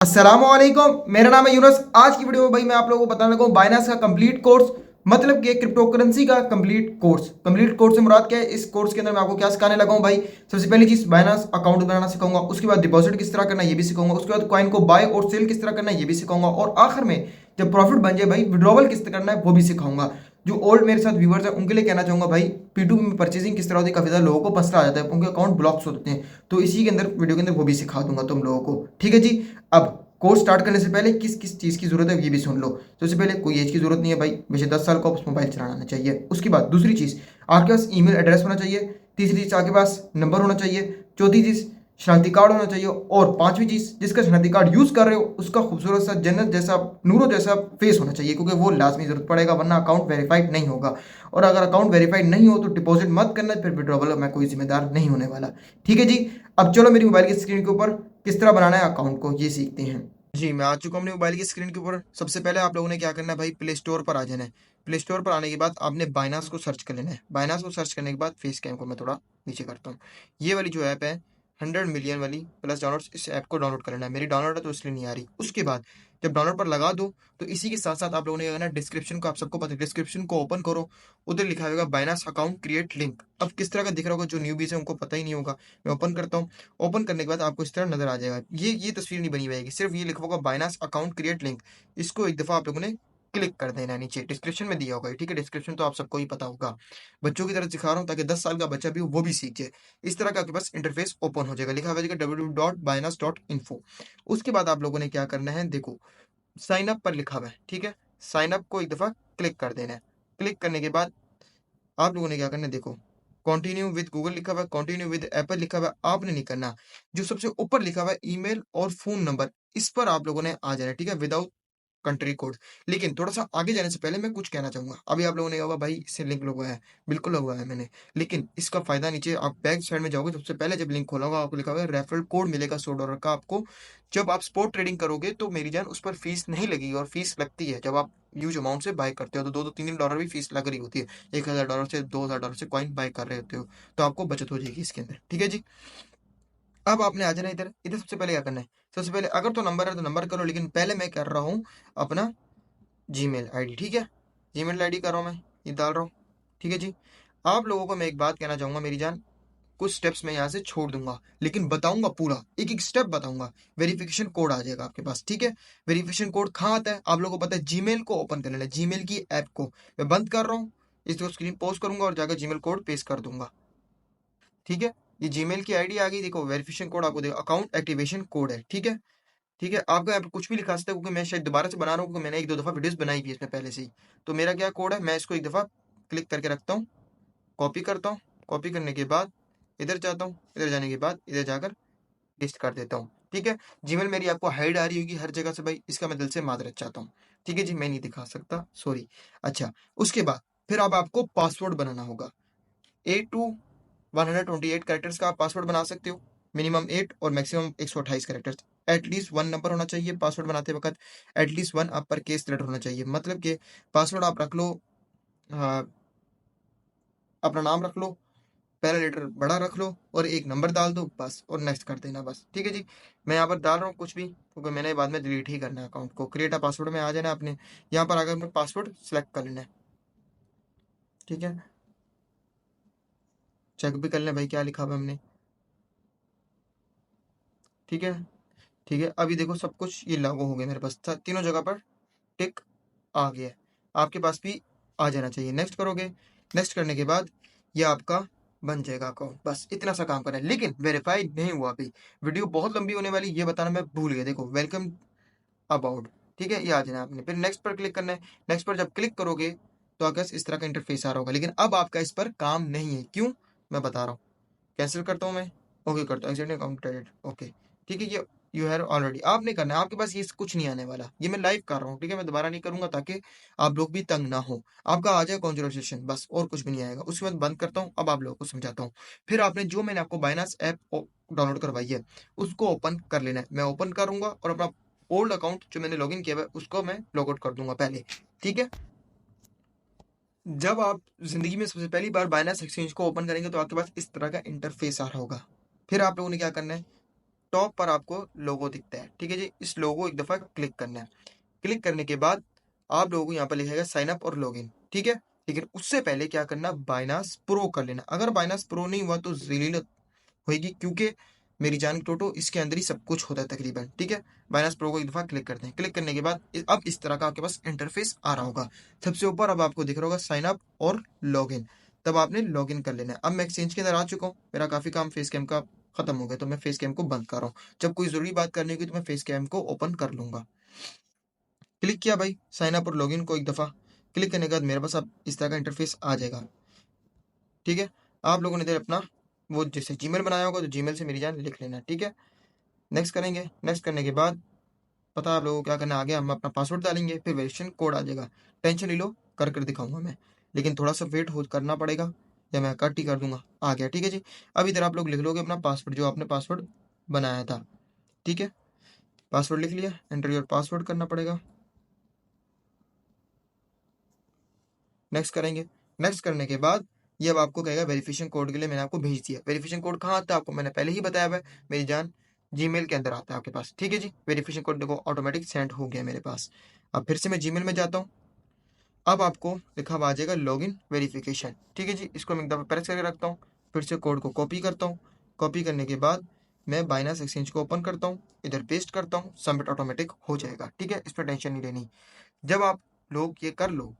अस्सलामुअलैकुम, मेरा नाम है यूनुस। आज की वीडियो में भाई मैं आप लोगों को बताने लगा हूँ बाइनांस का कंप्लीट कोर्स, मतलब कि क्रिप्टो करेंसी का कंप्लीट कोर्स से मुराद क्या है। इस कोर्स के अंदर मैं आपको क्या सिखाने लगा हूँ भाई। सबसे पहली चीज बाइनांस अकाउंट बनाना सिखाऊंगा, उसके बाद डिपॉजिट किस तरह करना है ये भी सिखाऊंगा, उसके बाद कॉइन को बाय और सेल किस तरह करना है ये भी सिखाऊंगा, और आखिर में जब प्रॉफिट बन जाए भाई विड्रॉवल किस तरह करना है वो भी सिखाऊंगा। जो ओल्ड मेरे साथ व्यूवर्स हैं उनके लिए कहना चाहूंगा भाई, P2P में परचेजिंग किस तरह होती है, काफी ज्यादा लोगों को मसला आ जाता है, उनके अकाउंट ब्लॉक्स होते हैं। तो इसी के अंदर वीडियो के अंदर वो भी सिखा दूंगा तुम लोगों को, ठीक है जी। अब कोर्स स्टार्ट करने से पहले किस किस चीज़ की जरूरत है ये भी सुन लो। सबसे पहले कोई एज की जरूरत नहीं है भाई, वैसे 10 साल को आपको मोबाइल चलाना आना चाहिए। उसके बाद दूसरी चीज़, आपके पास ईमेल एड्रेस होना चाहिए। तीसरी चीज़, आपके पास नंबर होना चाहिए। चौथी चीज़, शनाख्ती कार्ड होना चाहिए। और पांचवी चीज़, जिसका शनाख्ती कार्ड यूज़ कर रहे हो उसका खूबसूरत सा जन्नत जैसा नूरों जैसा फेस होना चाहिए, क्योंकि वो लाजमी जरूरत पड़ेगा, वरना अकाउंट वेरीफाइड नहीं होगा। और अगर अकाउंट वेरीफाइड नहीं हो तो डिपॉजिट मत करना, फिर विड्रॉवल मैं कोई जिम्मेदार नहीं होने वाला। ठीक है जी। अब चलो मेरी मोबाइल की स्क्रीन के ऊपर किस तरह बनाना है अकाउंट को ये सीखते हैं। जी, मैं आ चुका हूँ अपने मोबाइल की स्क्रीन के ऊपर। सबसे पहले आप लोगों ने क्या करना है भाई, प्ले स्टोर पर आ जाना है। प्ले स्टोर पर आने के बाद आपने बाइनांस को सर्च कर लेना है। बाइनांस को सर्च करने के बाद फेस कैम को मैं थोड़ा नीचे करता हूँ। ये वाली जो ऐप है 100 मिलियन वाली प्लस डाउनलोड्स, इस ऐप को डाउनलोड कर लेना है। मेरी डाउनलोड है तो इसलिए नहीं आ रही। उसके बाद जब डाउनलोड पर लगा दो तो इसी के साथ साथ आप लोगों ने क्या करना है, डिस्क्रिप्शन को, आप सबको पता है, डिस्क्रिप्शन को ओपन करो। उधर लिखा होगा बाइनांस अकाउंट क्रिएट लिंक। अब किस तरह का दिख रहा होगा, जो न्यूबीज है उनको पता ही नहीं होगा। मैं ओपन करता हूँ। ओपन करने के बाद आपको इस तरह नजर आ जाएगा। ये तस्वीर नहीं बनी हुई है, सिर्फ ये लिखा होगा बाइनांस अकाउंट क्रिएट लिंक। इसको एक दफा आप लोगों ने क्लिक कर देना है। नीचे डिस्क्रिप्शन में दिया होगा, ठीक है, डिस्क्रिप्शन तो आप सबको ही पता होगा। बच्चों की तरह सिखा रहा हूँ ताकि 10 साल का बच्चा भी हो वो भी सीख जाए। इस तरह का आपके पास इंटरफेस ओपन हो जाएगा, लिखा हुआ जाएगा www.binance.info। उसके बाद आप लोगों ने क्या करना है, देखो साइन अप पर लिखा हुआ है, ठीक है। साइन अप को एक दफा क्लिक कर देना है। क्लिक करने के बाद आप लोगों ने क्या करना है, देखो कंटिन्यू विद गूगल लिखा हुआ है, कंटिन्यू विद एप्पल लिखा हुआ है, आपने नहीं करना। जो सबसे ऊपर लिखा हुआ है ईमेल और फोन नंबर, इस पर आप लोगों ने आ जाना है, ठीक है, विदाउट कंट्री कोड। लेकिन थोड़ा सा आगे जाने से पहले मैं कुछ कहना चाहूंगा। अभी आप लोगों ने कहा होगा भाई इससे लिंक लगवाया है, बिल्कुल लगवाया है मैंने। लेकिन इसका फायदा, नीचे आप बैक साइड में जाओगे, सबसे पहले जब लिंक खोला होगा आपको लिखा होगा रेफरल कोड मिलेगा $100 का आपको। जब आप स्पॉट ट्रेडिंग करोगे तो मेरी जान उस पर फीस नहीं लगेगी, और फीस लगती है जब आप ह्यूज अमाउंट से बाय करते हो तो 2-3 डॉलर भी फीस लग रही होती है। $1000 से $2000 से कॉइन बाय कर रहे होते हो, तो आपको बचत हो जाएगी इसके अंदर, ठीक है जी। अब आपने आ जाना इधर। इधर सबसे पहले क्या करना है, सबसे पहले अगर तो नंबर है तो नंबर करो, लेकिन पहले मैं कर रहा हूँ अपना जीमेल आईडी, ठीक है। जीमेल आईडी कर रहा हूँ मैं, ये डाल रहा हूँ, ठीक है जी। आप लोगों को मैं एक बात कहना चाहूंगा मेरी जान, कुछ स्टेप्स मैं यहाँ से छोड़ दूंगा, लेकिन बताऊंगा पूरा, एक एक स्टेप बताऊंगा। वेरिफिकेशन कोड आ जाएगा आपके पास, ठीक है। वेरिफिकेशन कोड कहाँ आता है आप लोगों को पता है, जीमेल को ओपन करने, जीमेल की ऐप को मैं बंद कर रहा हूँ। इसको स्क्रीन पोज करूंगा और जाकर जीमेल कोड पेस्ट कर दूंगा, ठीक है। ये जीमेल की आईडी आ गई, देखो वेरिफिकेशन कोड आपको देखो, अकाउंट एक्टिवेशन कोड है, ठीक है। ठीक है, आपका यहाँ पे कुछ भी लिखा सकता है, क्योंकि मैं शायद दोबारा से बना रहा हूँ, क्योंकि मैंने एक दो दफ़ा वीडियोस बनाई भी है इसमें पहले से ही। तो मेरा क्या कोड है, मैं इसको एक दफ़ा क्लिक करके रखता हूँ, कॉपी करता हूँ। कॉपी करने के बाद इधर जाता हूँ, इधर जाने के बाद इधर जाकर पेस्ट कर देता हूँ, ठीक है। जीमेल मेरी आपको हाइड आ रही होगी हर जगह से भाई, इसका मैं दिल से माजरत चाहता हूँ, ठीक है जी, मैं नहीं दिखा सकता, सॉरी। अच्छा, उसके बाद फिर अब आपको पासवर्ड बनाना होगा। 128 कैरेक्टर्स का आप पासवर्ड बना सकते हो। मिनिमम 8 और maximum 128 characters. At least one number होना चाहिए पासवर्ड बनाते वक्त। At least one upper case letter होना चाहिए, मतलब कि पासवर्ड आप रख लो, हाँ, अपना नाम रख लो, पहला लेटर बड़ा रख लो और एक नंबर डाल दो बस, और नेक्स्ट कर देना बस, ठीक है जी। मैं यहाँ पर डाल रहा हूँ कुछ भी, क्योंकि मैंने बाद में डिलीट ही करना है अकाउंट को। क्रिएट अ पासवर्ड में आ जाना है आपने, यहाँ पर आकर पासवर्ड सेलेक्ट कर लेना है, ठीक है। चेक भी कर लें भाई क्या लिखा हुआ है हमने, ठीक है। ठीक है, अभी देखो सब कुछ ये लागू हो गया मेरे पास, तीनों जगह पर टिक आ गया है। आपके पास भी आ जाना चाहिए। नेक्स्ट करोगे, नेक्स्ट करने के बाद ये आपका बन जाएगा अकाउंट, बस इतना सा काम करना है। लेकिन वेरीफाइड नहीं हुआ अभी, वीडियो बहुत लंबी होने वाली, ये बताना मैं भूल गया। देखो वेलकम अबाउट, ठीक है, ये आ जाना आपने, फिर नेक्स्ट पर क्लिक करना है। नेक्स्ट पर जब क्लिक करोगे तो आपका इस तरह का इंटरफेस आ रहा होगा, लेकिन अब आपका इस पर काम नहीं है, क्यों, मैं बता रहा हूँ। कैंसिल करता हूँ मैं, ओके करता हूँ, एक्सीडेंट अकाउंट क्रेडिट, ओके, ठीक है। ये यू हैव ऑलरेडी आपने करना है, आपके पास ये कुछ नहीं आने वाला, ये मैं लाइव कर रहा हूँ, ठीक है, मैं दोबारा नहीं करूंगा ताकि आप लोग भी तंग ना हो। आपका आ जाए कॉन्ग्रेचुलेशन, बस और कुछ भी नहीं आएगा। उसके बाद बंद करता हूँ। अब आप लोगों को समझाता हूँ। फिर आपने जो मैंने आपको बाइनांस ऐप डाउनलोड करवाई है उसको ओपन कर लेना है। मैं ओपन करूंगा और अपना ओल्ड अकाउंट जो मैंने लॉगिन किया है उसको मैं लॉग आउट कर दूंगा पहले, ठीक है। जब आप जिंदगी में सबसे पहली बार बाइनांस एक्सचेंज को ओपन करेंगे तो आपके पास इस तरह का इंटरफेस आ रहा होगा। फिर आप लोगों ने क्या करना है, टॉप पर आपको लोगो दिखता है, ठीक है जी। इस लोगो एक दफ़ा क्लिक करना है। क्लिक करने के बाद आप लोगों को यहाँ पर लिखेगा साइन अप और लॉगिन, ठीक है। लेकिन उससे पहले क्या करना, बाइनास प्रो कर लेना। अगर बाइनास प्रो नहीं हुआ तो ज़लील होएगी, क्योंकि मेरी जान की टोटो इसके अंदर ही सब कुछ होता है तकरीबन, ठीक है। बाइनास प्रो को एक दफ़ा क्लिक करते हैं। क्लिक करने के बाद अब इस तरह का आपके पास इंटरफेस आ रहा होगा। सबसे ऊपर अब आपको दिख रहा होगा साइन अप और लॉगिन, तब आपने लॉगिन कर लेना है। अब मैं एक्सचेंज के अंदर आ चुका हूँ, मेरा काफ़ी काम फेस कैम का खत्म हो गया, तो मैं फेस कैम को बंद कर रहा हूँ। जब कोई ज़रूरी बात करनी होगी तो मैं फेस कैम को ओपन कर लूँगा। क्लिक किया भाई साइन अप और लॉगिन को एक दफ़ा। क्लिक करने के बाद मेरे पास अब इस तरह का इंटरफेस आ जाएगा, ठीक है। आप लोगों ने इधर अपना वो जैसे जीमेल बनाया होगा तो जीमेल से मेरी जान लिख लेना, ठीक है। नेक्स्ट करेंगे। नेक्स्ट करने के बाद पता है आप लोगों को क्या करना है, आगे हम अपना पासवर्ड डालेंगे, फिर वेरिफिकेशन कोड आ जाएगा। टेंशन नहीं लो, कर कर दिखाऊंगा मैं, लेकिन थोड़ा सा वेट हो करना पड़ेगा, या मैं कट ही कर दूंगा। आ गया, ठीक है जी। अब इधर आप लोग लिख लोगे अपना पासवर्ड, जो आपने पासवर्ड बनाया था, ठीक है। पासवर्ड लिख लिया, एंटर योर पासवर्ड करना पड़ेगा। नेक्स्ट करेंगे। नेक्स्ट करने के बाद ये अब आपको कहेगा वेरिफिकेशन कोड के लिए मैंने आपको भेज दिया। वेरिफिकेशन कोड कहाँ आता है आपको मैंने पहले ही बताया हुआ है मेरी जान, जीमेल के अंदर आता है आपके पास, ठीक है जी। वेरिफिकेशन कोड देखो ऑटोमेटिक सेंड हो गया मेरे पास। अब फिर से मैं जीमेल में जाता हूँ। अब आपको लिखा हुआ आ जाएगा लॉगिन वेरिफिकेशन, ठीक है जी। इसको मैं एक दफ़ा प्रेस करके रखता हूँ, फिर से कोड को कॉपी करता हूँ। कॉपी करने के बाद मैं बाइनास एक्सचेंज को ओपन करता हूँ, इधर पेस्ट करता हूँ, सबमिट ऑटोमेटिक हो जाएगा, ठीक है। इस पर टेंशन नहीं लेनी। जब आप लोग ये कर लो,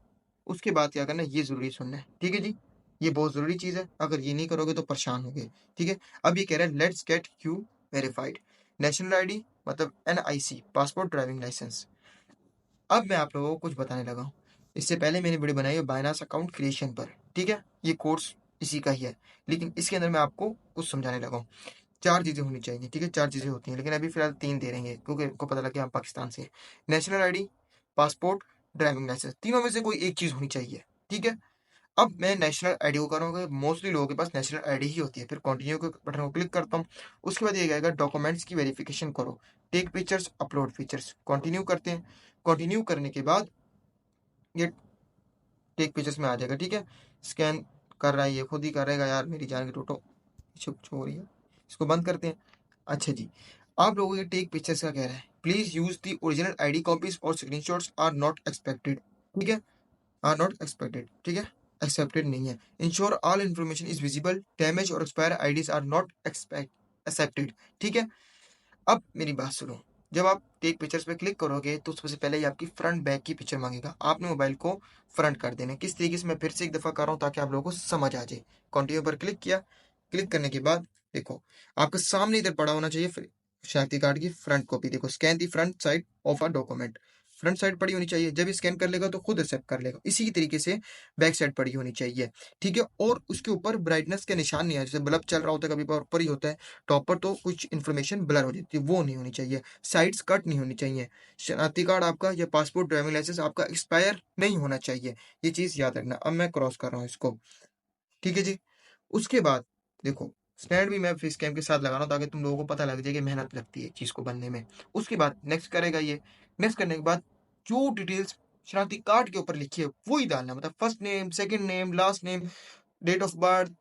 उसके बाद क्या करना है, ये ज़रूरी सुनना है, ठीक है जी। ये बहुत ज़रूरी चीज़ है, अगर ये नहीं करोगे तो परेशान होगे, ठीक है। अब ये कह रहा है let's get you verified. National ID मतलब NIC, पासपोर्ट ड्राइविंग लाइसेंस। अब मैं आप लोगों को कुछ बताने लगा हूँ। इससे पहले मैंने वीडियो बनाई है बाइनास अकाउंट क्रिएशन पर, ठीक है। ये कोर्स इसी का ही है, लेकिन इसके अंदर मैं आपको कुछ समझाने लगा हूँ। 4 चीज़ें होनी चाहिए, ठीक है। 4 चीज़ें होती हैं, लेकिन अभी फिलहाल 3 दे रहेंगे, क्योंकि उनको पता लग गया हम पाकिस्तान से हैं। National ID, passport, driving licence, तीनों में से कोई एक चीज़ होनी चाहिए, ठीक है। अब मैं नेशनल आईडी को करूँगा, मोस्टली लोगों के पास नेशनल आईडी ही होती है। फिर कंटिन्यू के बटन को क्लिक करता हूँ। उसके बाद ये आएगा डॉक्यूमेंट्स की वेरिफिकेशन करो, take pictures, upload features. Continue करते हैं। कंटिन्यू करने के बाद ये टेक पिक्चर्स में आ जाएगा, ठीक है। स्कैन कर रहा है, ये खुद ही करेगा यार, मेरी जान की टोटो छुप छो रही है। इसको बंद करते हैं। अच्छा जी, आप लोगों के टेक पिक्चर्स का कह रहा है please use the original ID copies और स्क्रीनशॉट्स आर नॉट एक्सपेक्टेड, ठीक है। आर नॉट एक्सपेक्टेड, ठीक है, एक्सेप्टेड नहीं है। Ensure all information is visible, damage और expire IDs are not accepted, ठीक है। अब मेरी बात सुनो। जब आप टेक पिक्चर्स पे क्लिक करोगे तो सबसे पहले ये आपकी फ्रंट बैक की पिक्चर मांगेगा। आपने मोबाइल को फ्रंट कर देना है। किस तरीके से मैं फिर से एक दफ़ा कर रहा हूँ ताकि आप लोगों को समझ आ जाए। कंटिन्यू पर क्लिक किया। क्लिक करने के बाद देखो आपके सामने इधर पड़ा होना चाहिए शनाख्ती कार्ड की फ्रंट कॉपी। देखो scan the front side of a document, front side पड़ी होनी चाहिए। जब ये स्कैन कर लेगा तो खुद एक्सेप्ट कर लेगा। इसी तरीके से बैक साइड पड़ी होनी चाहिए, ठीक है। और उसके ऊपर ब्राइटनेस के निशान नहीं है, जैसे बल्ब चल रहा होता है कभी ऊपर ही होता है, टॉप पर तो कुछ इन्फॉर्मेशन ब्लर हो जाती है, वो नहीं होनी चाहिए। साइड्स कट नहीं होनी चाहिए। शनाख्ती कार्ड आपका या पासपोर्ट ड्राइविंग लाइसेंस आपका एक्सपायर नहीं होना चाहिए, ये चीज़ याद रखना। अब मैं क्रॉस कर रहा हूँ इसको, ठीक है जी। उसके बाद देखो स्टैंड भी मैं फेस कैम के साथ लगा रहा हूँ ताकि तुम लोगों को पता लग जाए कि मेहनत लगती है चीज़ को बनने में। उसके बाद नेक्स्ट करेगा ये। नेक्स्ट करने के बाद जो डिटेल्स शनाख्ती कार्ड के ऊपर लिखी है वही डालना, मतलब first name, second name, last name, date of birth,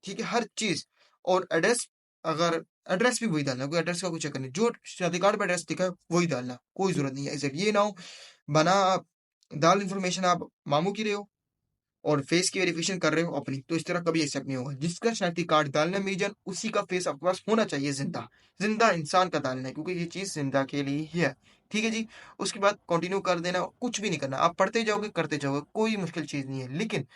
ठीक है, हर चीज़। और एड्रेस, अगर एड्रेस भी वही डालना, कोई एड्रेस का कुछ चक्कर नहीं, जो शनाख्ती कार्ड पर एड्रेस दिखा है वही डालना, कोई ज़रूरत नहीं है एग्जैक्ट ये ना हो बना आप दाल इन्फॉर्मेशन आप मामू की रहे हो और फेस की वेरिफिकेशन कर रहे हो अपनी, तो इस तरह कभी एक्सेप्ट नहीं होगा। जिसका शनाख्ती कार्ड डालना है मेरी जान, उसी का फेस आपके पास होना चाहिए जिंदा, जिंदा इंसान का डालना है, क्योंकि ये चीज़ जिंदा के लिए ही है, ठीक है जी। उसके बाद कंटिन्यू कर देना, कुछ भी नहीं करना, आप पढ़ते जाओगे करते जाओगे, कोई मुश्किल चीज़ नहीं है। लेकिन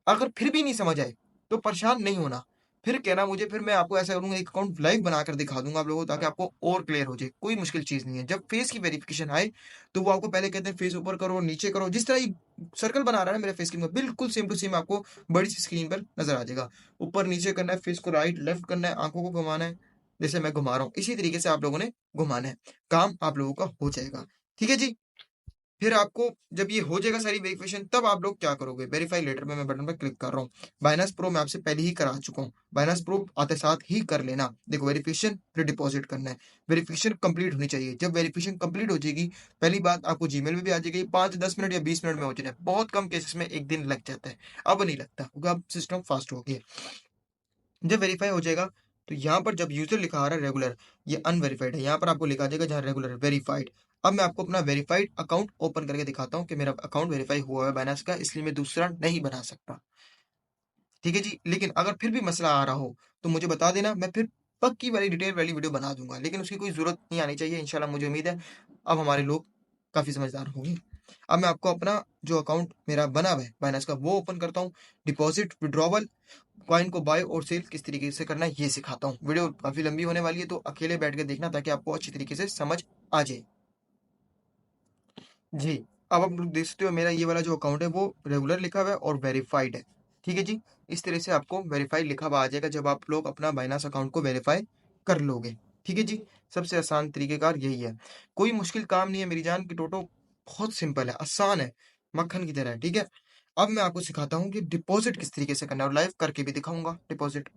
अगर फिर भी नहीं समझ आए तो परेशान नहीं होना, फिर कहना मुझे, फिर मैं आपको ऐसा करूंगा एक अकाउंट लाइव बनाकर दिखा दूंगा आप लोगों को, ताकि आपको और क्लियर हो जाए। कोई मुश्किल चीज़ नहीं है। जब फेस की वेरिफिकेशन आए तो वो आपको पहले कहते हैं फेस ऊपर करो नीचे करो, जिस तरह ये सर्कल बना रहा है मेरे फेस के, बिल्कुल सेम टू सेम आपको बड़ी सी स्क्रीन पर नजर आ जाएगा। ऊपर नीचे करना है, फेस को राइट लेफ्ट करना है, आंखों को घुमाना है, जैसे मैं घुमा रहा हूँ इसी तरीके से आप लोगों ने घुमाना है। काम आप लोगों का हो जाएगा, ठीक है जी। फिर आपको जब ये हो जाएगा सारी वेरिफिकेशन, तब आप लोग क्या करोगे, वेरीफाई लेटर में मैं बटन पर क्लिक कर रहा हूँ। बाइनास प्रो मैं आपसे पहले ही करा चुका हूँ, बाइनास प्रो आते साथ ही कर लेना। देखो वेरिफिकेशन फिर डिपॉजिट करना है, वेरिफिकेशन कंप्लीट होनी चाहिए। जब वेरिफिकेशन कंप्लीट हो जाएगी, पहली बात आपको जीमेल में भी आ जाएगी, 5-10 मिनट या 20 मिनट में हो जाना है। बहुत कम केसेस में एक दिन लग जाता है, अब नहीं लगता क्योंकि अब सिस्टम फास्ट हो गया। जब वेरीफाई हो जाएगा तो यहाँ पर जब यूजर लिखा आ रहा है रेगुलर, ये अनवेरीफाइड है, यहाँ पर आपको लिखा जाएगा जहाँ रेगुलर वेरीफाइड। अब मैं आपको अपना वेरीफाइड अकाउंट ओपन करके दिखाता हूँ कि मेरा अकाउंट वेरीफाई हुआ है बाइनेंस का, इसलिए मैं दूसरा नहीं बना सकता। ठीक है जी। लेकिन अगर फिर भी मसला आ रहा हो तो मुझे बता देना, मैं फिर पक्की वाली डिटेल वाली वीडियो बना दूंगा, लेकिन उसकी कोई जरूरत नहीं आनी चाहिए इंशाल्लाह। मुझे उम्मीद है अब हमारे लोग काफी समझदार होंगे। अब मैं आपको अपना जो अकाउंट मेरा बना हुआ है बाइनेंस का वो ओपन करता हूँ। डिपॉजिट, विड्रॉवल, कॉइन को बाय और सेल किस तरीके से करना है ये सिखाता हूँ। वीडियो काफी लंबी होने वाली है तो अकेले बैठ के देखना ताकि आपको अच्छी तरीके से समझ आ जाए। जी, अब आप लोग देख सकते हो मेरा ये वाला जो अकाउंट है वो रेगुलर लिखा हुआ है और वेरीफाइड है। ठीक है जी। इस तरह से आपको वेरीफाइड लिखा हुआ आ जाएगा जब आप लोग अपना बाइनांस अकाउंट को वेरीफाई कर लोगे। ठीक है जी। सबसे आसान तरीकेकार यही है, कोई मुश्किल काम नहीं है मेरी जान की टोटो, बहुत सिंपल है, आसान है, मक्खन की तरह है। ठीक है। अब मैं आपको सिखाता हूँ कि डिपॉजिट किस तरीके से करना है और लाइव करके भी दिखाऊंगा डिपॉजिट।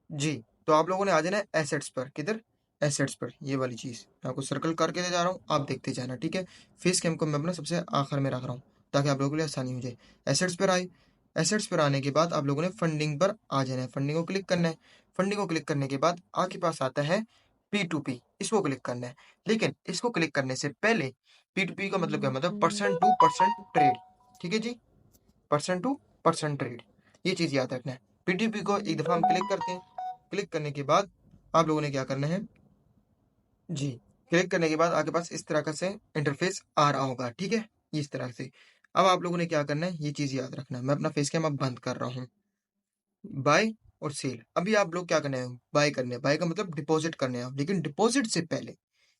जी, तो आप लोगों ने आ जाना है एसेट्स पर। किधर? एसेट्स पर, ये वाली चीज़ मैं आपको सर्कल करके दे जा रहा हूँ, आप देखते जाना। ठीक है। फेस कैम को मैं अपना सबसे आखिर में रख रहा हूँ ताकि आप लोगों के लिए आसानी हो जाए। एसेट्स पर आए, एसेट्स पर आने के बाद आप लोगों ने फंडिंग पर आ जाना है, फंडिंग को क्लिक करना है। फंडिंग को क्लिक करने के बाद आपके पास आता है P2P, इसको क्लिक करना है। लेकिन इसको क्लिक करने से पहले, P2P का मतलब क्या, मतलब पर्सन टू पर्सन ट्रेड। ठीक है जी, पर्सन टू पर्सन ट्रेड, ये चीज़ याद रखना है। P2P को एक दफ़ा हम क्लिक करते हैं। क्लिक करने के बाद आप लोगों ने क्या करना है जी, क्लिक करने के बाद आपके पास इस तरह का से इंटरफेस आ रहा होगा। ठीक है, इस तरह से। अब आप लोगों ने क्या करना है ये चीज़ याद रखना है। मैं अपना फेस कैम अब बंद कर रहा हूँ। बाय और सेल, अभी आप लोग क्या करना है, बाय करने हैं। बाय का मतलब डिपॉजिट करने हैं, लेकिन डिपॉजिट से पहले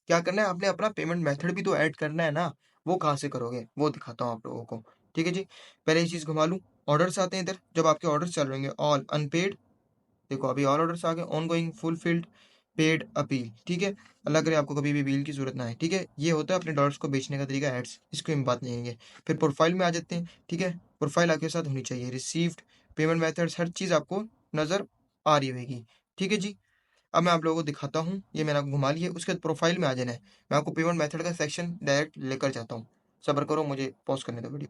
क्या करना है, आपने अपना पेमेंट मेथड भी तो ऐड करना है ना। वो कहाँ से करोगे वो दिखाता हूँ आप लोगों को। ठीक है जी। पहले ये चीज़ घुमा लूँ। ऑर्डर्स आते हैं इधर, जब आपके ऑर्डर्स चल रहे होंगे ऑल अनपेड, देखो अभी ऑल ऑर्डर्स आ गए, on going, fulfilled, paid, appeal. ठीक है। अल्लाह करे आपको कभी भी बिल की जरूरत ना है। ठीक है, ये होता है अपने डॉलर्स को बेचने का तरीका, एड्स, इसको हम बात नहीं है। फिर प्रोफाइल में आ जाते हैं। ठीक है, प्रोफाइल आपके साथ होनी चाहिए, रिसीव्ड, पेमेंट मेथड्स, हर चीज़ आपको नज़र आ रही होगी। ठीक है जी। अब मैं आप लोगों को दिखाता हूँ, ये मैंने आपको घुमा लिया, उसके बाद प्रोफाइल में आ जाना है। मैं आपको पेमेंट मेथड का सेक्शन डायरेक्ट लेकर जाता हूँ। सब्र करो, मुझे पॉज करने दो वीडियो।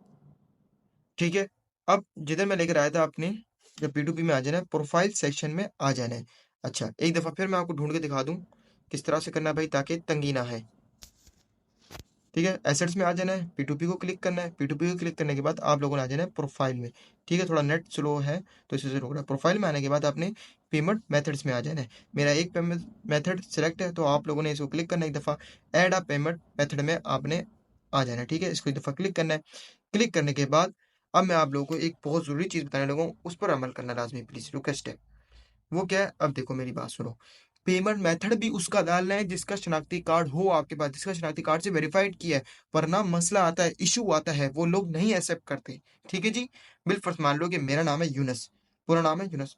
ठीक है। अब जिधर मैं लेकर आया था आपने, जब P2P में आ जाना है, प्रोफाइल सेक्शन में आ जाना है। अच्छा, एक दफ़ा फिर मैं आपको ढूंढ के दिखा दूं किस तरह से करना है भाई, ताकि तंगी ना है। ठीक है, एसेट्स में आ जाना है, P2P को क्लिक करना है। P2P को क्लिक करने के बाद आप लोगों ने आ जाना है प्रोफाइल में। ठीक है, थोड़ा नेट स्लो है तो इसी से रोक रहा है। प्रोफाइल में आने के बाद आपने पेमेंट मेथड्स में आ जाना है। मेरा एक पेमेंट मेथड सेलेक्ट है तो आप लोगों ने इसको क्लिक करना है। एक दफ़ा ऐड अ पेमेंट मेथड में आपने आ जाना है। ठीक है, इसको एक दफ़ा क्लिक करना है। क्लिक करने के बाद अब मैं आप लोगों को एक बहुत ज़रूरी चीज़ बताने लगा हूँ, उस पर अमल करना लाजमी, प्लीज़, रिक्वेस्ट है। वो क्या है, अब देखो मेरी बात सुनो। पेमेंट मेथड भी उसका डालना है जिसका शनाख्ती कार्ड हो आपके पास, जिसका शनाख्ती कार्ड से वेरीफाइड किया है। वरना मसला आता है, इशू आता है, वो लोग नहीं एक्सेप्ट करते। ठीक है जी। बिलफर्ज मान लो कि मेरा नाम है यूनस, पूरा नाम है यूनस।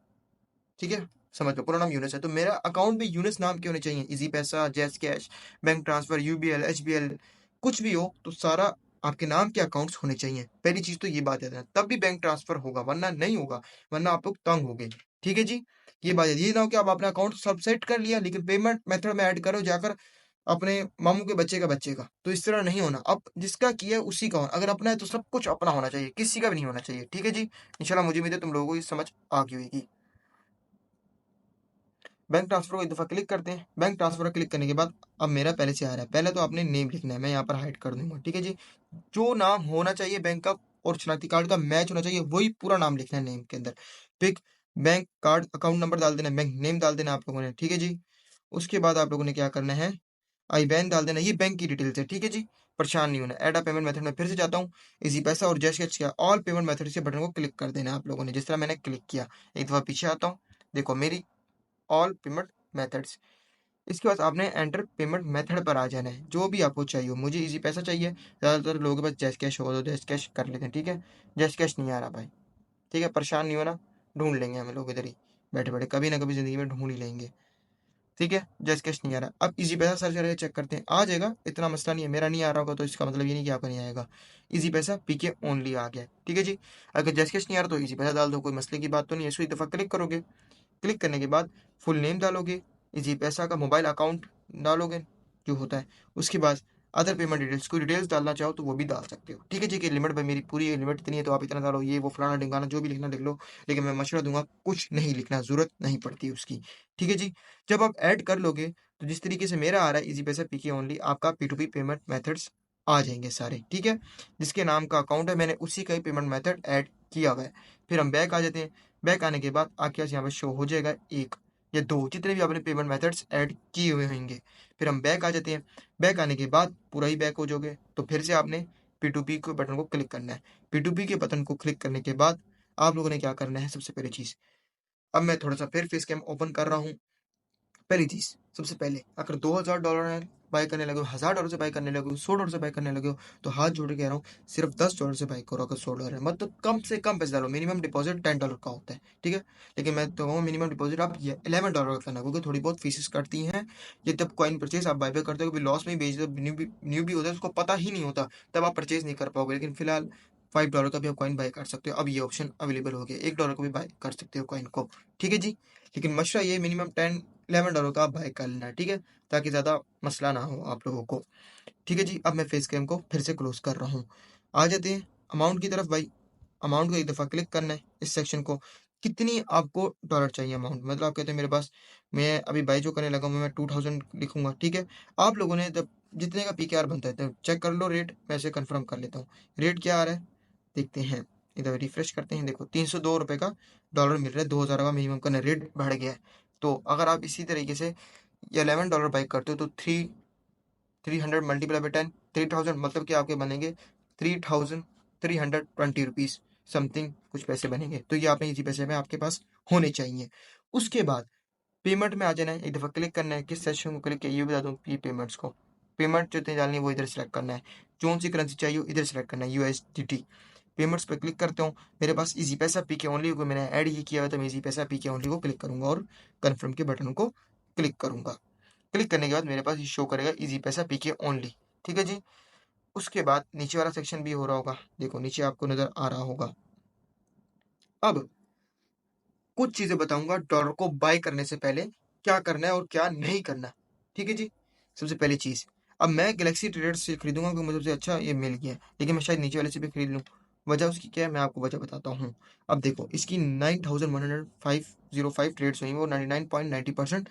ठीक है, समझ लो पूरा नाम यूनस है तो मेरा अकाउंट भी यूनस नाम के होने चाहिए। इजी पैसा, जैस cash, bank transfer, UBL, HBL, कुछ भी हो तो सारा आपके नाम के अकाउंट्स होने चाहिए। पहली चीज तो ये बात याद रखना, तब भी बैंक ट्रांसफर होगा, वरना नहीं होगा, वरना आप लोग तंग हो गए। ठीक है जी। ये बात ये ना हो कि आप अपना अकाउंट सब सेट कर लिया लेकिन पेमेंट मेथड में ऐड करो जाकर अपने मामू के बच्चे का, तो इस तरह नहीं होना। अब जिसका किया है उसी का होना, अगर अपना है तो सब कुछ अपना होना चाहिए, किसी का भी नहीं होना चाहिए। ठीक है जी। इंशाल्लाह मुझे उम्मीद है तुम लोगों को ये समझ आ गई होगी। बैंक ट्रांसफर को एक दफ़ा क्लिक करते हैं। बैंक ट्रांसफर क्लिक करने के बाद अब मेरा पहले से आ रहा है, पहले तो आपने नेम लिखना है, मैं यहाँ पर हाइड कर दूंगा। ठीक है जी। जो नाम होना चाहिए बैंक का और शनाख्ती कार्ड का मैच होना चाहिए, वही पूरा नाम लिखना है नेम के अंदर। Pick, bank card account number डाल देना, बैंक नेम डाल देना आप लोगों ने। ठीक है जी। उसके बाद आप लोगों ने क्या करना है, आई बैन डाल देना, ये बैंक की डिटेल्स है। ठीक है जी। परेशान नहीं होना। एड अ पेमेंट मेथड में फिर से जाता हूँ, इजी पैसा और जैश कैश किया, ऑल पेमेंट मेथड से बटन को क्लिक कर देना आप लोगों ने, जिस तरह मैंने क्लिक किया। एक दफ़ा पीछे आता हूँ, देखो मेरी ऑल पेमेंट मेथड्स। इसके बाद आपने एंटर पेमेंट मेथड पर आ जाना है, जो भी आपको चाहिए हो। मुझे इजी पैसा चाहिए, ज़्यादातर लोगों के पास जैश कैश होगा तो जैश कैश कर लेते हैं। ठीक है, जैश कैश नहीं आ रहा भाई। ठीक है, परेशान नहीं होना, ढूंढ लेंगे हम लोग इधर ही बैठे बैठे, कभी ना कभी ज़िंदगी में ढूंढ ही लेंगे। ठीक है, जैश कैश नहीं आ रहा, अब इजी पैसा सर्च करके चेक करते हैं, आ जाएगा, इतना मसला नहीं है। मेरा नहीं आ रहा होगा तो इसका मतलब ये नहीं कि आपका नहीं आएगा। इजी पैसा पीके ओनली आ गया। ठीक है जी। अगर जैश कैश नहीं आ रहा तो इजी पैसा डाल दो, कोई मसले की बात तो नहीं है। इसको एक दफ़ा क्लिक करोगे, क्लिक करने के बाद फुल नेम डालोगे, इजी पैसा का मोबाइल अकाउंट डालोगे जो होता है। उसके बाद अदर पेमेंट डिटेल्स, कोई डिटेल्स डालना चाहो तो वो भी डाल सकते हो। ठीक है जी, कि लिमिट भाई मेरी पूरी लिमिट इतनी है तो आप इतना डालो, ये वो फलाना ढिमकाना जो भी लिखना लिख लो, लेकिन मैं मशवरा दूंगा कुछ नहीं लिखना, जरूरत नहीं पड़ती उसकी। ठीक है जी, जब आप ऐड कर लोगे तो जिस तरीके से मेरा आ रहा है इजी पैसा पीके ओनली, आपका P2P पेमेंट मेथड्स आ जाएंगे सारे। ठीक है, जिसके नाम का अकाउंट है मैंने उसी का ही पेमेंट मेथड ऐड किया हुआ है। फिर हम बैक आ जाते हैं। बैक आने के बाद आपके पास यहाँ पर शो हो जाएगा एक या दो, जितने भी आपने पेमेंट मेथड्स ऐड किए हुए होंगे। फिर हम बैक आ जाते हैं। बैक आने के बाद पूरा ही बैक हो जाओगे तो फिर से आपने P2P के बटन को क्लिक करना है। P2P के बटन को क्लिक करने के बाद आप लोगों ने क्या करना है, सबसे पहली चीज, अब मैं थोड़ा सा फिर फेस कैम ओपन कर रहा हूँ। पहली चीज, सबसे पहले अगर $2000 है बाय करने लगे हो, $1000 से बाय करने लगे हो, $100 से बाय करने लगे हो, तो हाथ जोड़ के कह रहा हूँ सिर्फ $10 से बाय करो। अगर $100 है मतलब कम से कम पैसे डालो, मिनिमम डिपॉजिट $10 का होता है। ठीक है, लेकिन मैं तो कहूँ मिनिमम डिपॉजिट आप ये $11 का करना, क्योंकि थोड़ी बहुत फीसेस कटती हैं। ये तब कॉइन परचेज आप बाय करते हो, कभी लॉस में ही बेच दो, न्यू भी होता है, उसको पता ही नहीं होता, तब आप परचेज नहीं कर पाओगे। लेकिन फिलहाल $5 का भी आप कॉइन बाय कर सकते हो, अब ये ऑप्शन अवेलेबल हो गया, $1 का भी बाय कर सकते हो कॉइन को। ठीक है जी, लेकिन मशरा ये मिनिमम $11 का बाय कर लेना है। ठीक है, ताकि ज़्यादा मसला ना हो आप लोगों को। ठीक है जी, अब मैं फेस कैम को फिर से क्लोज कर रहा हूँ। आ जाते हैं अमाउंट की तरफ। भाई अमाउंट को एक दफ़ा क्लिक करना है, इस सेक्शन को, कितनी आपको डॉलर चाहिए अमाउंट, मतलब आप कहते हैं मेरे पास, मैं अभी बाई जो करने लगा हूँ मैं 2000 लिखूंगा। ठीक है, आप लोगों ने जब जितने का PKR बनता है तो चेक कर लो रेट, मैं इसे कन्फर्म कर लेता हूँ। रेट क्या आ रहा है देखते हैं, इधर रिफ्रेश करते हैं। देखो $302 का डॉलर मिल रहा है, 2000 का मिनिमम का रेट बढ़ गया है। तो अगर आप इसी तरीके से $11 बाई करते हो तो 300 मल्टीप्लाई बाई 10, 3000, मतलब कि आपके बनेंगे 3320 रुपीज़ समथिंग कुछ पैसे बनेंगे। तो ये आपने इसी पैसे में आपके पास होने चाहिए। उसके बाद पेमेंट में आ जाना है, एक दफ़ा क्लिक करना है। किस सेक्शन को क्लिक किया ये बता दूँ, ये पेमेंट्स को, पेमेंट जो डालनी है वो इधर सेलेक्ट करना है। कौन सी करेंसी चाहिए इधर सेलेक्ट करना है, USDT। पेमेंट्स पे क्लिक करता हूँ, मेरे पास इजी पैसा पीके ओनली को मैंने ऐड ही किया हुआ, तो मैं इजी पैसा पीके ओनली को क्लिक करूंगा और कन्फर्म के बटन को क्लिक करूंगा। क्लिक करने के बाद मेरे पास ये शो करेगा इजी पैसा पीके ओनली। ठीक है जी, उसके बाद नीचे वाला सेक्शन भी हो रहा होगा, देखो नीचे आपको नजर आ रहा होगा। अब कुछ चीजें बताऊंगा डॉलर को बाय करने से पहले क्या करना है और क्या नहीं करना। ठीक है जी, सबसे पहली चीज, अब मैं गैलेक्सी ट्रेडर्स से खरीदूंगा क्योंकि मुझे सबसे अच्छा ये मिल गया है, लेकिन मैं शायद नीचे वाले से भी खरीद लूँ। वजह उसकी क्या है मैं आपको वजह बताता हूँ। अब देखो इसकी 9105 ट्रेड्स हुई, वो 99.90%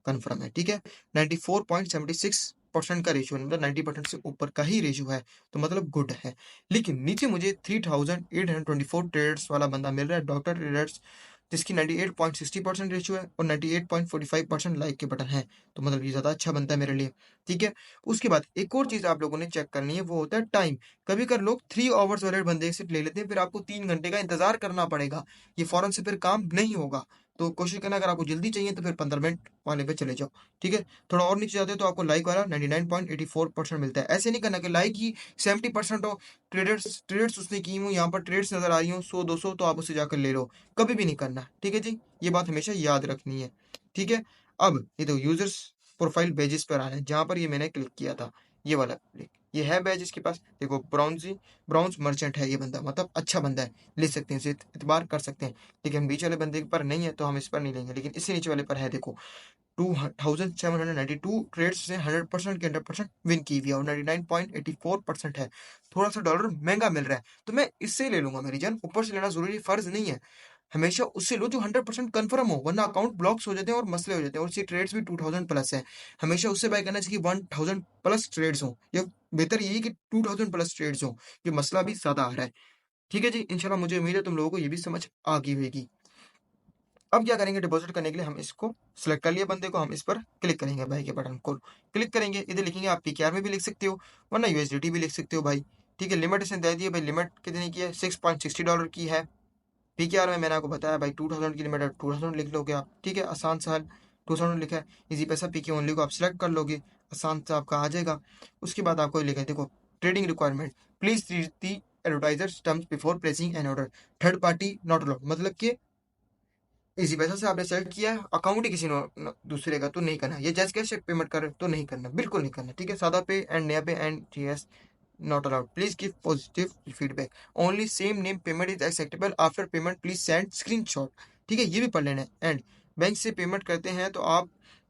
कन्फर्म है। ठीक है, 94.76% का रेशियो, मतलब 90% से ऊपर का ही रेशियो है, तो मतलब गुड है। लेकिन नीचे मुझे 3824 ट्रेडर्स वाला बंदा मिल रहा है, डॉक्टर ट्रेडर्स, जिसकी 98.60% रेशियो है और 98.45% लाइक के बटन है, तो मतलब ये ज़्यादा अच्छा बनता है मेरे लिए। ठीक है, उसके बाद एक और चीज़ आप लोगों ने चेक करनी है, वो होता है टाइम। कभी कर लोग 3 आवर्स वाले बंदे से ले लेते हैं, फिर आपको 3 घंटे का इंतजार करना पड़ेगा, ये फौरन से फिर काम नहीं होगा। तो कोशिश करना अगर आपको जल्दी चाहिए तो फिर 15 मिनट वाले पे चले जाओ। ठीक है, थोड़ा और नीचे जाते हो तो आपको लाइक वाला 99.84% मिलता है। ऐसे नहीं करना कि लाइक ही 70% हो, ट्रेड्स उसने की हूँ, यहाँ पर ट्रेड्स नजर आ रही हूँ 100-200, तो आप उससे जाकर ले लो, कभी भी नहीं करना। ठीक है जी, ये बात हमेशा याद रखनी है। ठीक है, अब ये तो यूजर्स प्रोफाइल पेजेस पर आना है, जहाँ पर ये मैंने क्लिक किया था, ये वाला क्लिक, ये है बैज इसके पास। देखो ब्राउन्स मर्चेंट है ये बंदा, मतलब अच्छा बंदा है, ले सकते हैं, इसे इतबार कर सकते हैं। लेकिन बीच वाले बंदे पर नहीं है तो हम इस पर नहीं लेंगे, लेकिन इससे नीचे वाले पर है। देखो 2792 ट्रेड्स से 100% के 100% विन की हुई है और 99.84% है। थोड़ा सा डॉलर महंगा मिल रहा है तो मैं इससे ले लूंगा मेरी जान, ऊपर से लेना जरूरी फर्ज नहीं है। हमेशा उससे लो जो 100% कन्फर्म हो, वरना अकाउंट ब्लॉक्स हो जाते हैं और मसले हो जाते हैं, और इसकी ट्रेड्स भी 2000 प्लस है। हमेशा उससे बाय करना चाहिए 1000 प्लस ट्रेड्स हो, या बेहतर यही कि 2000 प्लस ट्रेड्स हो, ये मसला भी ज्यादा आ रहा है। ठीक है जी, इंशाल्लाह मुझे उम्मीद है तुम लोगों को ये भी समझ आ गई होगी। अब क्या करेंगे, डिपॉजिट करने के लिए हम इसको सिलेक्ट कर लिया बंदे को, हम इस पर क्लिक करेंगे, भाई के बटन को क्लिक करेंगे, इधर लिखेंगे, आप PKR में भी लिख सकते हो वरना USDT भी लिख सकते हो भाई। ठीक है, लिमिट इसने दे दी है भाई, लिमिट कितनी की है, $6.60 की है। PKR में मैंने आपको बताया भाई 2000 की लिमिट है, 2000 लिख लोगे आप। ठीक है, आसान सा 2000 लिखा है, इजी पैसा PK ओनली को आप सिलेक्ट कर लोगे, आसान सा आपका आ जाएगा। उसके बाद आपको लिखा है, देखो trading requirement, please read the advertiser terms before placing an order, third party not allowed, मतलब कि इसी पैसा से आपने सेलेक्ट किया है, अकाउंट ही किसी दूसरे का तो नहीं करना, ये जैसे कैसे पेमेंट कर रहे हो तो नहीं करना, बिल्कुल नहीं करना। ठीक है, सादा पे एंड नया पे and GS not allowed, please give positive feedback, only same name payment is acceptable after payment please send screenshot. ठीक है, ये भी पढ़ लेना है। एंड बैंक से पेमेंट करते हैं तो आप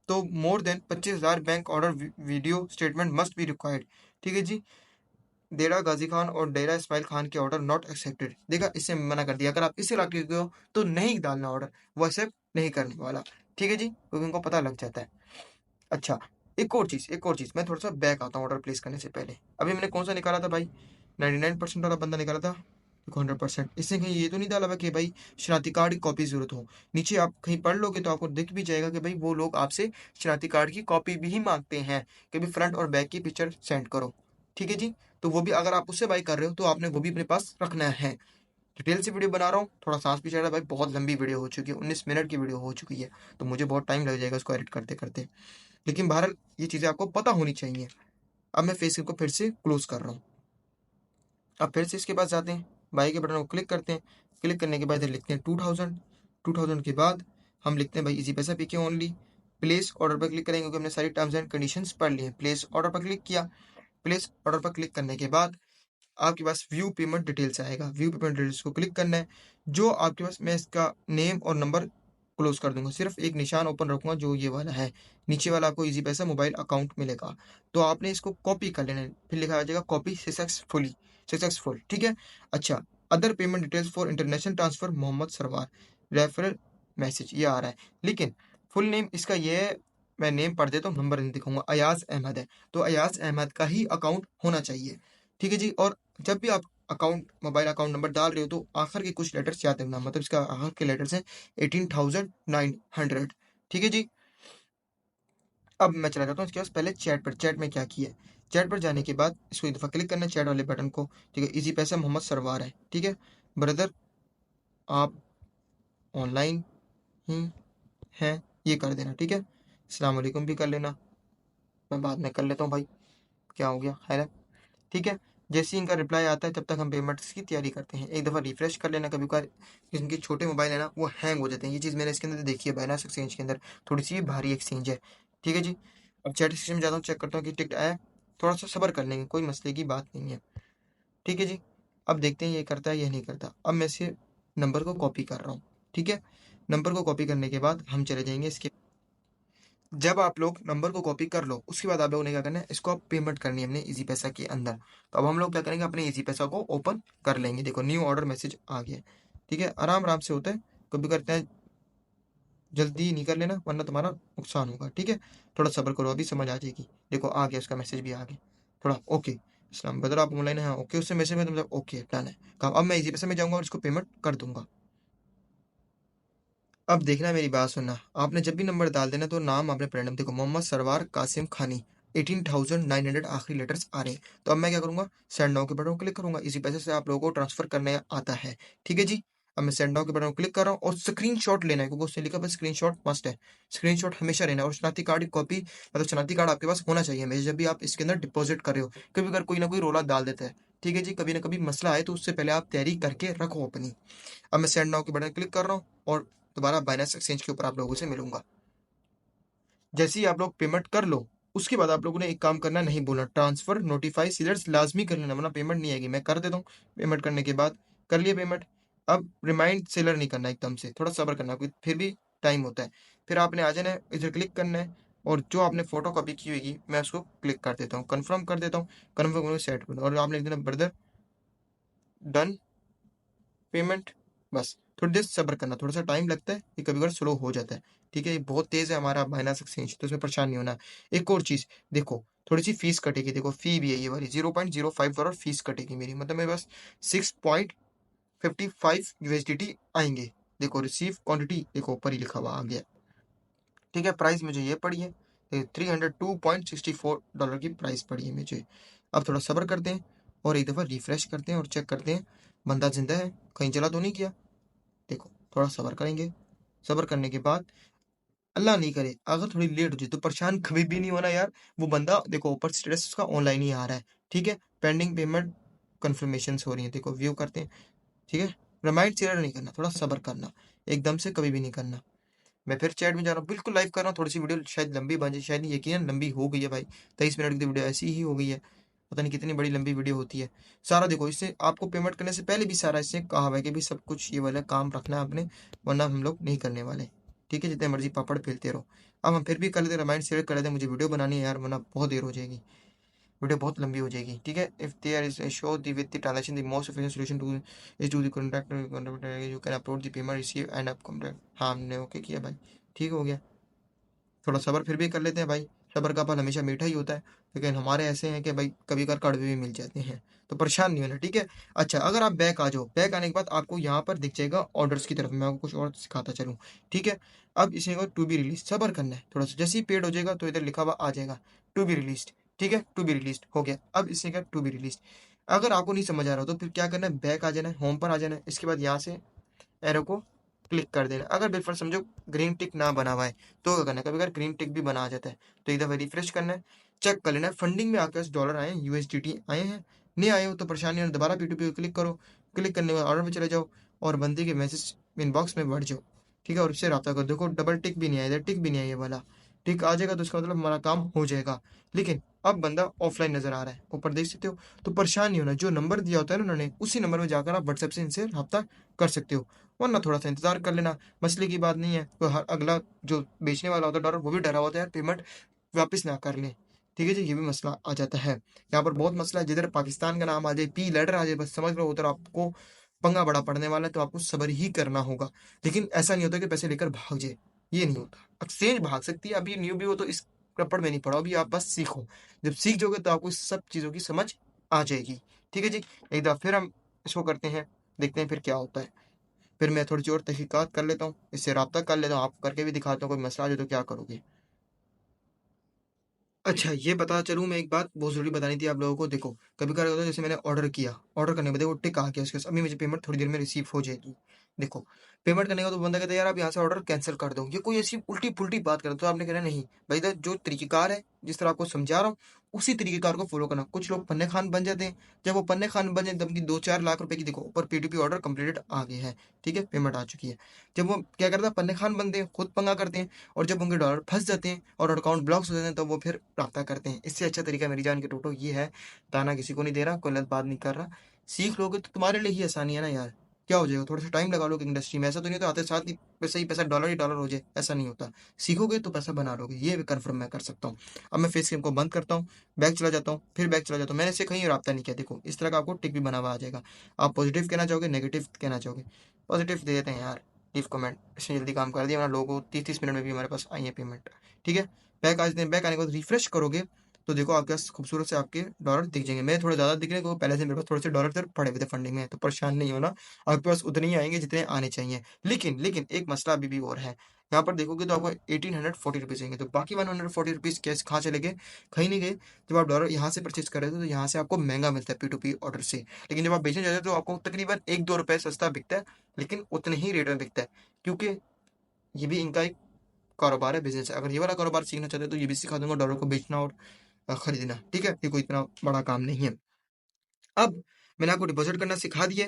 तो more than 25,000 bank order video statement must be required. ठीक है जी। डेरा गाजी खान और डेरा इस्माइल खान के ऑर्डर नॉट एक्सेप्टेड। देखा, इससे मना कर दिया। अगर आप इस इलाके के हो तो नहीं डालना ऑर्डर, वो एक्सेप्ट नहीं करने वाला। ठीक है जी, क्योंकि उनको पता लग जाता है। अच्छा, एक और चीज़ मैं थोड़ा सा बैक आता हूँ ऑर्डर प्लेस करने से पहले। अभी मैंने कौन सा निकाला था भाई, 99% वाला बंदा निकाला था। देखो 100%, इससे कहीं ये तो नहीं डाला हुआ कि भाई शनाख्ती कार्ड की कॉपी जरूरत हो। नीचे आप कहीं पढ़ लोगे तो आपको दिख भी जाएगा कि भाई वो लोग आपसे शनाख्ती कार्ड की कॉपी भी ही मांगते हैं कि भाई फ्रंट और बैक की पिक्चर सेंड करो। ठीक है जी। तो वो भी अगर आप उससे बाई कर रहे हो तो आपने वो भी अपने पास रखना है। डिटेल से वीडियो बना रहा हूँ, थोड़ा सांस भी चढ़ रहा है भाई, बहुत लंबी वीडियो हो चुकी है, 19 मिनट की वीडियो हो चुकी है, तो मुझे बहुत टाइम लग जाएगा उसको एडिट करते करते। लेकिन बहरहाल ये चीज़ें आपको पता होनी चाहिए। अब मैं फेस को फिर से क्लोज कर रहा हूँ। अब फिर से इसके पास जाते हैं, बाई के बटन को क्लिक करते हैं। क्लिक करने के बाद इधर लिखते हैं 2000। 2000 के बाद हम लिखते हैं भाई इजी पैसा पीके ओनली। प्लेस ऑर्डर पर क्लिक करेंगे क्योंकि हमने सारी टर्म्स एंड कंडीशंस पढ़ ली हैं। प्लेस ऑर्डर पर क्लिक किया। प्लेस ऑर्डर पर क्लिक करने के बाद आपके पास व्यू पेमेंट डिटेल्स आएगा। व्यू पेमेंट डिटेल्स को क्लिक करना है। जो आपके पास, मैं इसका नेम और नंबर क्लोज कर दूंगा, सिर्फ एक निशान ओपन रखूंगा जो ये वाला है। नीचे वाला आपको इजी पैसा मोबाइल अकाउंट मिलेगा, तो आपने इसको कॉपी कर लेना है। फिर लिखा आ जाएगा कॉपी सक्सेसफुल। ठीक है। अच्छा, other payment details for international transfer Mohammad Sarwar, referral message ये आ रहा है। लेकिन फुल नेम इसका ये है, मैं नेम पढ़ देता हूँ, नंबर नहीं दिखाऊंगा। अयाज अहमद है, तो अयाज अहमद का ही अकाउंट होना चाहिए। ठीक है जी। और जब भी आप अकाउंट मोबाइल अकाउंट नंबर डाल रहे हो तो आखिर के कुछ लेटर्स याद रखना, मतलब इसका आखिर के लेटर्स हैं 18,900। ठीक है जी। अब मैं चला जाता हूँ इसके बाद पहले चैट पर। चैट में क्या किया है, चैट पर जाने के बाद इसको एक दफ़ा क्लिक करना है, चैट वाले बटन को। ठीक है, इजी पैसा मोहम्मद सरवार है। ठीक है, ब्रदर आप ऑनलाइन ही हैं, ये कर देना। ठीक है, अस्सलाम वालेकुम भी कर लेना, मैं बाद में कर लेता हूँ भाई, क्या हो गया, खैर है। ठीक है। जैसे ही इनका रिप्लाई आता है तब तक हम पेमेंट्स की तैयारी करते हैं। एक दफ़ा रिफ्रेश कर लेना, कभी कभार इनके छोटे मोबाइल है ना वो हैंग हो जाते हैं। ये चीज़ मैंने इसके अंदर देखी है, बाइनांस एक्सचेंज के अंदर थोड़ी सी भारी एक्सचेंज है। ठीक है जी। अब चैट सिस्टम में जाता हूँ, चेक करता हूँ कि टिकट आया। थोड़ा सा सब्र कर लेंगे, कोई मसले की बात नहीं है। ठीक है जी। अब देखते हैं ये करता है या नहीं करता। अब मैं इसे नंबर को कॉपी कर रहा हूँ। ठीक है, नंबर को कॉपी करने के बाद हम चले जाएंगे इसके। जब आप लोग नंबर को कॉपी कर लो उसके बाद आप लोगों ने क्या करना है, इसको आप पेमेंट करनी है हमने इजी पैसा के अंदर। तो अब हम लोग क्या करेंगे, अपने इजी पैसा को ओपन कर लेंगे। देखो न्यू ऑर्डर मैसेज आ गया। ठीक है, आराम आराम से होता है, कभी करते हैं, जल्दी नहीं कर लेना वरना तुम्हारा नुकसान होगा। ठीक है, थोड़ा सब्र करो, अभी समझ आ जाएगी। देखो आ गया, उसका मैसेज भी आ गया। थोड़ा ओके, इस्लाम बदर आप ऑनलाइन है, हाँ ओके, उससे मैसेज में तुम ओके डन है काम। अब मैं इजी पैसा में जाऊंगा और इसको पेमेंट कर दूंगा। अब देखना, मेरी बात सुनना, आपने जब भी नंबर डाल देना तो नाम आपने रैंडम, देखो मोहम्मद सरवार कासिम खानी, 18,900 आखिरी लेटर्स आ रहे हैं। तो अब मैं क्या करूंगा, सेंड नाउ के बटन को क्लिक करूंगा। इसी पैसे से आप लोगों को ट्रांसफर करने आता है। ठीक है जी। अब मैं सेंड नाउ के बटन को क्लिक कर रहा हूँ और स्क्रीनशॉट लेना है, क्योंकि उसने लिखा स्क्रीनशॉट मस्ट है। स्क्रीनशॉट हमेशा लेना है, और शनाख्ती कार्ड की कॉपी, मतलब शनाख्ती कार्ड आपके पास होना चाहिए हमेशा जब भी आप इसके अंदर डिपॉजिट कर रहे हो। कभी अगर कोई ना कोई रोला डाल देता है, ठीक है जी, कभी ना कभी मसला आए, तो उससे पहले आप तैयारी करके रखो अपनी। अब मैं सेंड नाउ के बटन क्लिक कर रहा हूँ और दोबारा बाइनेंस एक्सचेंज के ऊपर आप लोगों से मिलूंगा। जैसे ही आप लोग पेमेंट कर लो उसके बाद आप लोगों ने एक काम करना, नहीं बोलना ट्रांसफर नोटिफाई सीलर्स लाजमी कर लेना, वरना पेमेंट नहीं आएगी। मैं कर देता हूँ। पेमेंट करने के बाद कर लिया पेमेंट। अब रिमाइंड सेलर नहीं करना एकदम से, थोड़ा सब्र करना, क्योंकि फिर भी टाइम होता है। फिर आपने आ जाना है, इधर क्लिक करना है और जो आपने फोटो कॉपी की होगी मैं उसको क्लिक कर देता हूँ, कन्फर्म कर देता हूँ। कन्फर्म सेट और आपने लिख देना ब्रदर डन पेमेंट। बस थोड़ी देर सब्र करना, थोड़ा सा टाइम लगता है, ये कभी कभी स्लो हो जाता है। ठीक है, ये बहुत तेज है हमारा बाइनांस एक्सचेंज, तो इसमें परेशान नहीं होना। एक और चीज़ देखो, थोड़ी सी फीस कटेगी, देखो फी भी है ये वाली, 0.05 फीस कटेगी मेरी, मतलब मेरे पास 6.55 USDT आएंगे। देखो रिसीव क्वांटिटी, देखो ऊपर ही लिखा हुआ आ गया। ठीक है, प्राइस मुझे ये पड़ी है, $302.64 की प्राइस पड़ी है मुझे। अब थोड़ा सब्र करते हैं और एक दफ़ा रिफ्रेश करते हैं और चेक करते हैं बंदा जिंदा है, कहीं चला तो नहीं किया। देखो थोड़ा सब्र करेंगे। सब्र करने के बाद अल्लाह नहीं करे अगर थोड़ी लेट हो जाए तो परेशान कभी भी नहीं होना यार। वो बंदा देखो ऊपर स्टेटस उसका ऑनलाइन ही आ रहा है। ठीक है, पेंडिंग पेमेंट कन्फर्मेशन हो रही है, देखो व्यू करते हैं। ठीक है, रिमाइंड शेयर नहीं करना, थोड़ा सब्र करना, एकदम से कभी भी नहीं करना। मैं फिर चैट में जा रहा हूँ, बिल्कुल लाइव कर रहा हूँ। थोड़ी सी वीडियो शायद लंबी बन जाए, शायद नहीं, यकीनन लंबी हो गई है भाई। 23 मिनट की तो वीडियो ऐसी ही हो गई है, पता नहीं कितनी बड़ी लंबी वीडियो होती है। सारा देखो, इससे आपको पेमेंट करने से पहले भी सारा इससे कहा हुआ है कि भी सब कुछ ये वाला काम रखना है आपने, वरना हम लोग नहीं करने वाले। ठीक है, जितने मर्जी पापड़ फैलते रहो। अब हम फिर भी कर लेते, रिमाइंड सेलेक्ट कर लेते, मुझे वीडियो बनानी है यार, वरना बहुत देर हो जाएगी, वीडियो बहुत लंबी हो जाएगी। ठीक है, if there is show the with the transaction the most efficient solution to is to the contact you can upload the payment receive and up contact. हाँ, हमने ओके किया भाई, ठीक हो गया। थोड़ा सब्र फिर भी कर लेते हैं भाई, सब्र का फल हमेशा मीठा ही होता है, लेकिन हमारे ऐसे हैं कि भाई कभी कभार कड़वे भी मिल जाते हैं, तो परेशान नहीं होना। ठीक है, अच्छा अगर आप बैक आ जाओ, बैक आने के बाद आपको यहाँ पर दिख जाएगा ऑर्डर्स की तरफ, मैं आपको कुछ और सिखाता चलूँ। ठीक है, अब इसे टू बी रिलीज, सब्र करना है थोड़ा सा, जैसे ही पेड हो जाएगा तो इधर लिखा हुआ आ जाएगा टू बी रिलीज। ठीक है, टू बी रिलीज हो गया, अब इसे का टू बी रिलीज। अगर आपको नहीं समझ आ रहा हो तो फिर क्या करना है, बैक आ जाना है, होम पर आ जाना है, इसके बाद यहाँ से एरो को क्लिक कर देना। अगर बिल्कुल समझो ग्रीन टिक ना बना हुआ है तो क्या करना है, कभी अगर ग्रीन टिक भी बना आ जाता है तो एक दफ़ा रिफ्रेश करना है, चेक कर लेना है फंडिंग में आपके पास डॉलर आए हैं, यूएसडीटी आए हैं, नहीं आए हो तो परेशानी है, दोबारा P2P को क्लिक करो, क्लिक करने के बाद ऑर्डर पे चले जाओ और बंदे के मैसेज इनबॉक्स में बढ़ जाओ। ठीक है, और उससे रब्ता करो, देखो डबल टिक भी नहीं आया, इधर टिक भी नहीं आया, ये वाला टिक आ जाएगा तो इसका मतलब हमारा काम हो जाएगा। लेकिन अब बंदा ऑफलाइन नजर आ रहा है, ऊपर देख सकते हो, तो परेशान नहीं होना, जो नंबर दिया होता है ना उन्होंने, उसी नंबर में जाकर आप व्हाट्सएप से इनसे रब्ता कर सकते हो, वरना थोड़ा सा इंतजार कर लेना, मसले की बात नहीं है। तो हर अगला जो बेचने वाला होता है डॉलर, वो भी डरा होता है यार पेमेंट वापस ना कर ले। ठीक है जी, ये भी मसला आ जाता है, यहाँ पर बहुत मसला है, जिधर पाकिस्तान का नाम आ जाए, पी लेटर आ जाए, बस समझ लो उधर आपको पंगा बड़ा पड़ने वाला है, तो आपको सब्र ही करना होगा। लेकिन ऐसा नहीं होता कि पैसे लेकर भाग जाए, ये नहीं होता, एक्सचेंज भाग सकती है, अभी न्यू भी हो तो इस रपड़ में नहीं पड़ो, अभी आप बस सीखो, जब सीख जाओगे तो आपको इस सब चीज़ों की समझ आ जाएगी। ठीक है जी, एक दफ़ा फिर हम इसको करते हैं, देखते हैं फिर क्या होता है, फिर मैं थोड़ी सी और तहकीकात कर लेता हूँ, इससे रब्ता कर लेता हूँ, आपको करके भी दिखाता हूँ, कोई मसला आ जाए तो क्या करोगे। अच्छा, ये पता चलूँ मैं एक बात बहुत ज़रूरी बतानी थी आप लोगों को, देखो कभी कभार होता है जैसे मैंने ऑर्डर किया, ऑर्डर करने के बाद देखो टिक आ गया उसके साथ, अभी मुझे पेमेंट थोड़ी देर में रिसीव हो जाएगी। देखो पेमेंट करने का तो बंदा कहता है यार आप यहाँ से ऑर्डर कैंसिल कर दो, ये कोई ऐसी उल्टी पुल्टी बात करता, तो आपने कहना नहीं भाई, इधर जो तरीक़ेकार है, जिस तरह आपको समझा रहा हूँ उसी तरीक़ेकार को फॉलो करना। कुछ लोग पन्ने खान बन जाते हैं, जब वो पन्ने खान बन जाए तब की 2-4 लाख रुपए की, देखो ऊपर P2P ऑर्डर कंप्लीटेड आ गया है, ठीक है, पेमेंट आ चुकी है, जब वो क्या करता है पन्ने खान बनते हैं, खुद पंगा करते हैं, और जब उनके डॉलर फंस जाते हैं और अकाउंट ब्लॉक्स हो जाते हैं, तब वो फिर रब्ता करते हैं। इससे अच्छा तरीका मेरी जान के टोटो ये है, ताना किसी को नहीं दे रहा, कोई गलत बात नहीं कर रहा, सीख लोगे तो तुम्हारे लिए ही आसानी है ना यार, क्या हो जाएगा, थोड़ा सा टाइम लगा लोगे इंडस्ट्री में, ऐसा तो नहीं होता आते साथ ही पैसा डॉलर ही डॉलर हो जाए, ऐसा नहीं होता, सीखोगे तो पैसा बना लोगे, ये कन्फर्म मैं कर सकता हूँ। अब मैं फेस क्रीम को बंद करता हूँ, बैक चला जाता हूँ, फिर बैक चला जाता हूँ, मैंने इससे कहीं रब्ता नहीं किया, देखो इस तरह का आपको टिक भी बना हुआ आ जाएगा। आप पॉजिटिव कहना चाहोगे, नेगेटिव कहना चाहोगे, पॉजिटिव दे देते हैं यार, लीव कमेंट, इसने जल्दी काम कर दिया, वरना लोगों को 30-30 मिनट में भी हमारे पास आई है पेमेंट। ठीक है, बैक आ जाते हैं, बैक आने के बाद रिफ्रेश करोगे तो देखो आपके पास खूबसूरत से आपके डॉलर दिख जाएंगे, मेरे थोड़े ज़्यादा दिख रहे हैं क्योंकि पहले से मेरे पास थोड़े से डॉलर इधर पड़े हुए थे फंडिंग में, तो परेशान नहीं होना, आपके पास उतने ही आएंगे जितने आने चाहिए। लेकिन लेकिन एक मसला अभी भी और है, यहाँ पर देखोगे तो आपको 1840 रुपीज़ आएंगे, तो बाकी 140 रुपीज़ कैश कहाँ चले गए, कहीं नहीं गए। जब आप डॉलर यहाँ से परचेज कर रहे थे तो यहाँ से आपको महंगा मिलता है P2P ऑर्डर से, लेकिन जब आप बेचने जाते हो तो आपको तकरीबन 1-2 रुपये सस्ता बिकता है, लेकिन उतने ही रेट में बिकता है, क्योंकि ये भी इनका एक कारोबार है, बिजनेस है। अगर ये वाला कारोबार सीखना चाहते हो तो ये भी सिखा दूंगा, डॉलर को बेचना और खरीदना। ठीक है, ये कोई इतना बड़ा काम नहीं है। अब मैंने आपको डिपॉजिट करना सिखा दिया,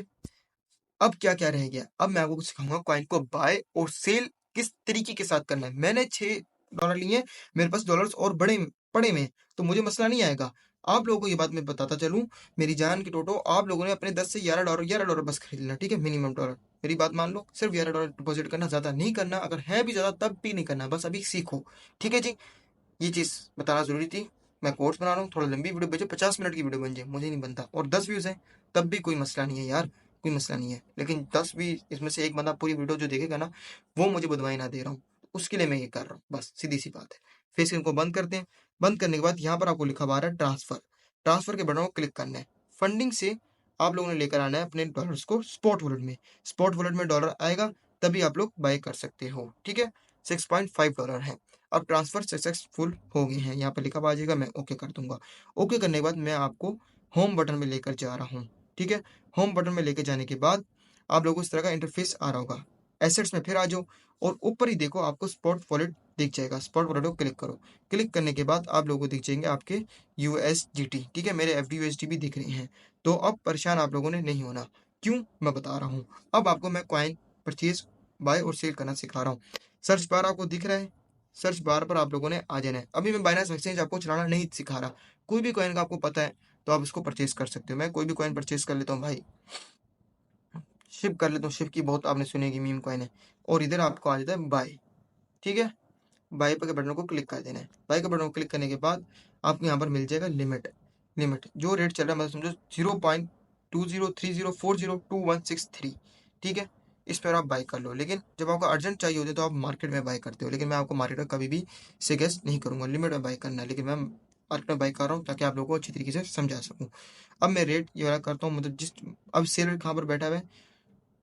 अब क्या क्या रह गया, अब मैं आपको सिखाऊंगा कॉइन को बाय और सेल किस तरीके के साथ करना है। मैंने $6 लिए, मेरे पास डॉलर्स और बड़े पड़े में, तो मुझे मसला नहीं आएगा। आप लोगों को ये बात मैं बताता चलूं, मेरी जान की टोटो, आप लोगों ने अपने 10 से 11 डॉलर बस खरीद लेना, ठीक है, मिनिमम डॉलर, मेरी बात मान लो, सिर्फ $11 डिपॉजिट करना, ज्यादा नहीं करना, अगर है भी ज्यादा तब भी नहीं करना, बस अभी सीखो। ठीक है जी, ये चीज़ बताना ज़रूरी थी। मैं कोर्स बना रहा हूँ, थोड़ा लंबी वीडियो भेजो, 50 मिनट की वीडियो बन जाए, मुझे नहीं बनता, और 10 व्यूज़ हैं तब भी कोई मसला नहीं है यार, कोई मसला नहीं है, लेकिन 10 भी इसमें से एक बंदा पूरी वीडियो जो देखेगा ना, वो मुझे बदवाई ना दे रहा हूँ, उसके लिए मैं ये कर रहा हूँ, बस सीधी सी बात है। फेस क्रीम को बंद करते हैं, बंद करने के बाद यहाँ पर आपको लिखा हुआ आ रहा है ट्रांसफर, ट्रांसफर के बटन को क्लिक करना है, फंडिंग से आप लोगों ने लेकर आना है अपने डॉलर्स को स्पॉट वॉलेट में, स्पॉट वॉलेट में डॉलर आएगा तभी आप लोग बाय कर सकते हो। ठीक है, $6.5 है। अब ट्रांसफर सक्सेसफुल हो गए हैं, यहाँ पर लिखा हुआ आ जाएगा, मैं ओके कर दूंगा। ओके करने के बाद मैं आपको होम बटन में लेकर जा रहा हूँ। ठीक है, होम बटन में लेकर जाने के बाद आप लोगों को इस तरह का इंटरफेस आ रहा होगा, एसेट्स में फिर आ जाओ और ऊपर ही देखो आपको स्पॉट वॉलेट दिख जाएगा, स्पॉट वॉलेट को क्लिक करो, क्लिक करने के बाद आप लोगों को दिख जाएंगे आपके USDT। ठीक है, मेरे FD/USD भी दिख रहे हैं, तो अब परेशान आप लोगों ने नहीं होना, क्यों मैं बता रहा हूँ। अब आपको मैं कॉइन परचेज बाय और सेल करना सिखा रहा हूँ। सर्च बार आपको दिख रहा है, सर्च बार पर आप लोगों ने आ जाना है। अभी मैं बाइनेंस एक्सचेंज आपको चलाना नहीं सिखा रहा, कोई भी कॉइन का आपको पता है तो आप इसको परचेज कर सकते हो। मैं कोई भी कॉइन परचेज कर लेता हूँ भाई, शिप कर लेता हूँ, शिप की बहुत आपने सुनेगी मीम कॉइन है, और इधर आपको आ जाता है बाय। ठीक है, बाई के बटन को क्लिक कर देना है। बाई के बटन को क्लिक करने के बाद आपको यहाँ पर मिल जाएगा लिमिट। जो रेट चल रहा है मतलब समझो 0.2030402163, ठीक है, इस पर आप बाई कर लो। लेकिन जब आपको अर्जेंट चाहिए होते तो आप मार्केट में बाई करते हो, लेकिन मैं आपको मार्केट में कभी भी सजेस्ट नहीं करूंगा, लिमिट में बाई करना है। लेकिन मैं मार्केट में बाई कर रहा हूँ ताकि आप लोगों को अच्छी तरीके से समझा सकूँ। अब मैं रेट ये वाला करता हूँ, मतलब अब सेल रेट कहाँ पर बैठा हुआ है,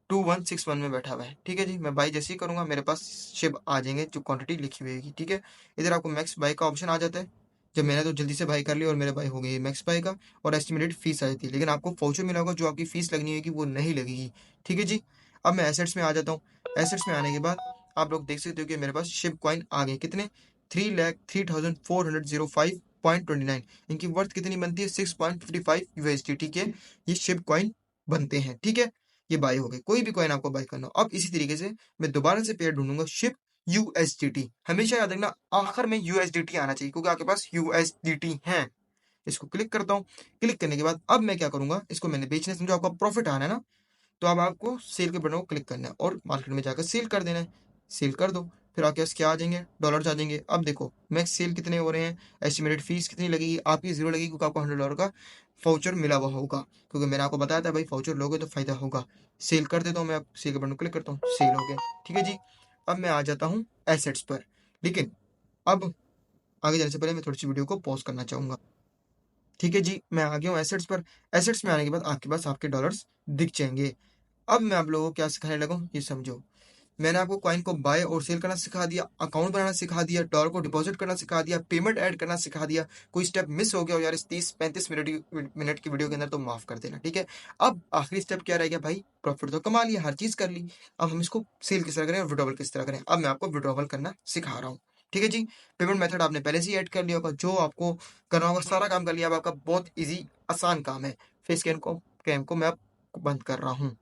2161 में बैठा हुआ है, ठीक है जी। मैं बाई जैसे ही करूंगा मेरे पास शिप आ जाएंगे जो क्वांटिटी लिखी हुई है, ठीक है। इधर आपको मैक्स बाई का ऑप्शन आ जाता है। जब मैंने तो जल्दी से बाई कर लिया और मेरे बाई हो गई मैक्स बाई का, और एस्टिमेटेड फीस आ जाती है, लेकिन आपको फाउचर मिला होगा जो आपकी फीस लगनी होगी वो नहीं लगेगी, ठीक है जी। अब मैं एसेट्स में आ जाता हूँ। एसेट्स में आने के बाद आप लोग देख सकते हो कि मेरे पास शिप कॉइन आ गए, कितने, 3,03,405.29। इनकी वर्थ कितनी बनती है, 6.55 USD, ठीक है। ये शिप कॉइन बनते हैं, ठीक है। ये बाय हो गए। कोई भी कॉइन आपको बाय करना हो, अब इसी तरीके से मैं दोबारा से पेयर ढूंढूंगा, शिप USDT। हमेशा याद रखना आखिर में USDT आना चाहिए, क्योंकि आपके पास USDT है। इसको क्लिक करता हूँ। क्लिक करने के बाद अब मैं क्या करूंगा, इसको मैंने बेचने समझो, आपका प्रॉफिट आना है ना, तो अब आपको सेल के बटन को क्लिक करना है और मार्केट में जाकर सेल कर देना है। सेल कर दो, फिर आपके पास क्या आ जाएंगे, डॉलर्स आ जाएंगे। अब देखो मैक्स सेल कितने हो रहे हैं, एस्टिमेटेड फीस कितनी लगेगी, आपकी जीरो लगेगी, क्योंकि आपको $100 का फाउचर मिला हुआ होगा, क्योंकि मैंने आपको बताया था भाई फाउचर लोगे तो फायदा होगा। सेल कर देता हूँ मैं, सेल के बटन को क्लिक करता हूँ, सेल हो गया, ठीक है जी। अब मैं आ जाता हूँ एसेट्स पर, लेकिन अब आगे जाने से पहले मैं थोड़ी सी वीडियो को पॉज करना चाहूंगा, ठीक है जी। मैं आ गया हूँ एसेट्स पर। एसेट्स में आने के बाद आपके पास आपके डॉलर्स दिख जाएंगे। अब मैं आप लोगों को क्या सिखाने लगा हूँ ये समझो। मैंने आपको कॉइन को बाय और सेल करना सिखा दिया, अकाउंट बनाना सिखा दिया, डॉलर को डिपॉजिट करना सिखा दिया, पेमेंट ऐड करना सिखा दिया। कोई स्टेप मिस हो गया हो यार इस 30-35 मिनट की वीडियो के अंदर तो माफ कर देना, ठीक है। अब आखिरी स्टेप क्या रह गया भाई, प्रॉफिट तो कमा लिया, हर चीज कर ली। अब हम इसको सेल किस तरह करें और विड्रॉवल किस तरह करें, अब मैं आपको विड्रॉवल करना सिखा रहा हूँ, ठीक है जी। पेमेंट मेथड आपने पहले से ही ऐड कर लिया होगा, जो आपको करना होगा सारा काम कर लिया। अब आपका बहुत ईजी आसान काम है। फेस कैम को मैं अब बंद कर रहा हूँ।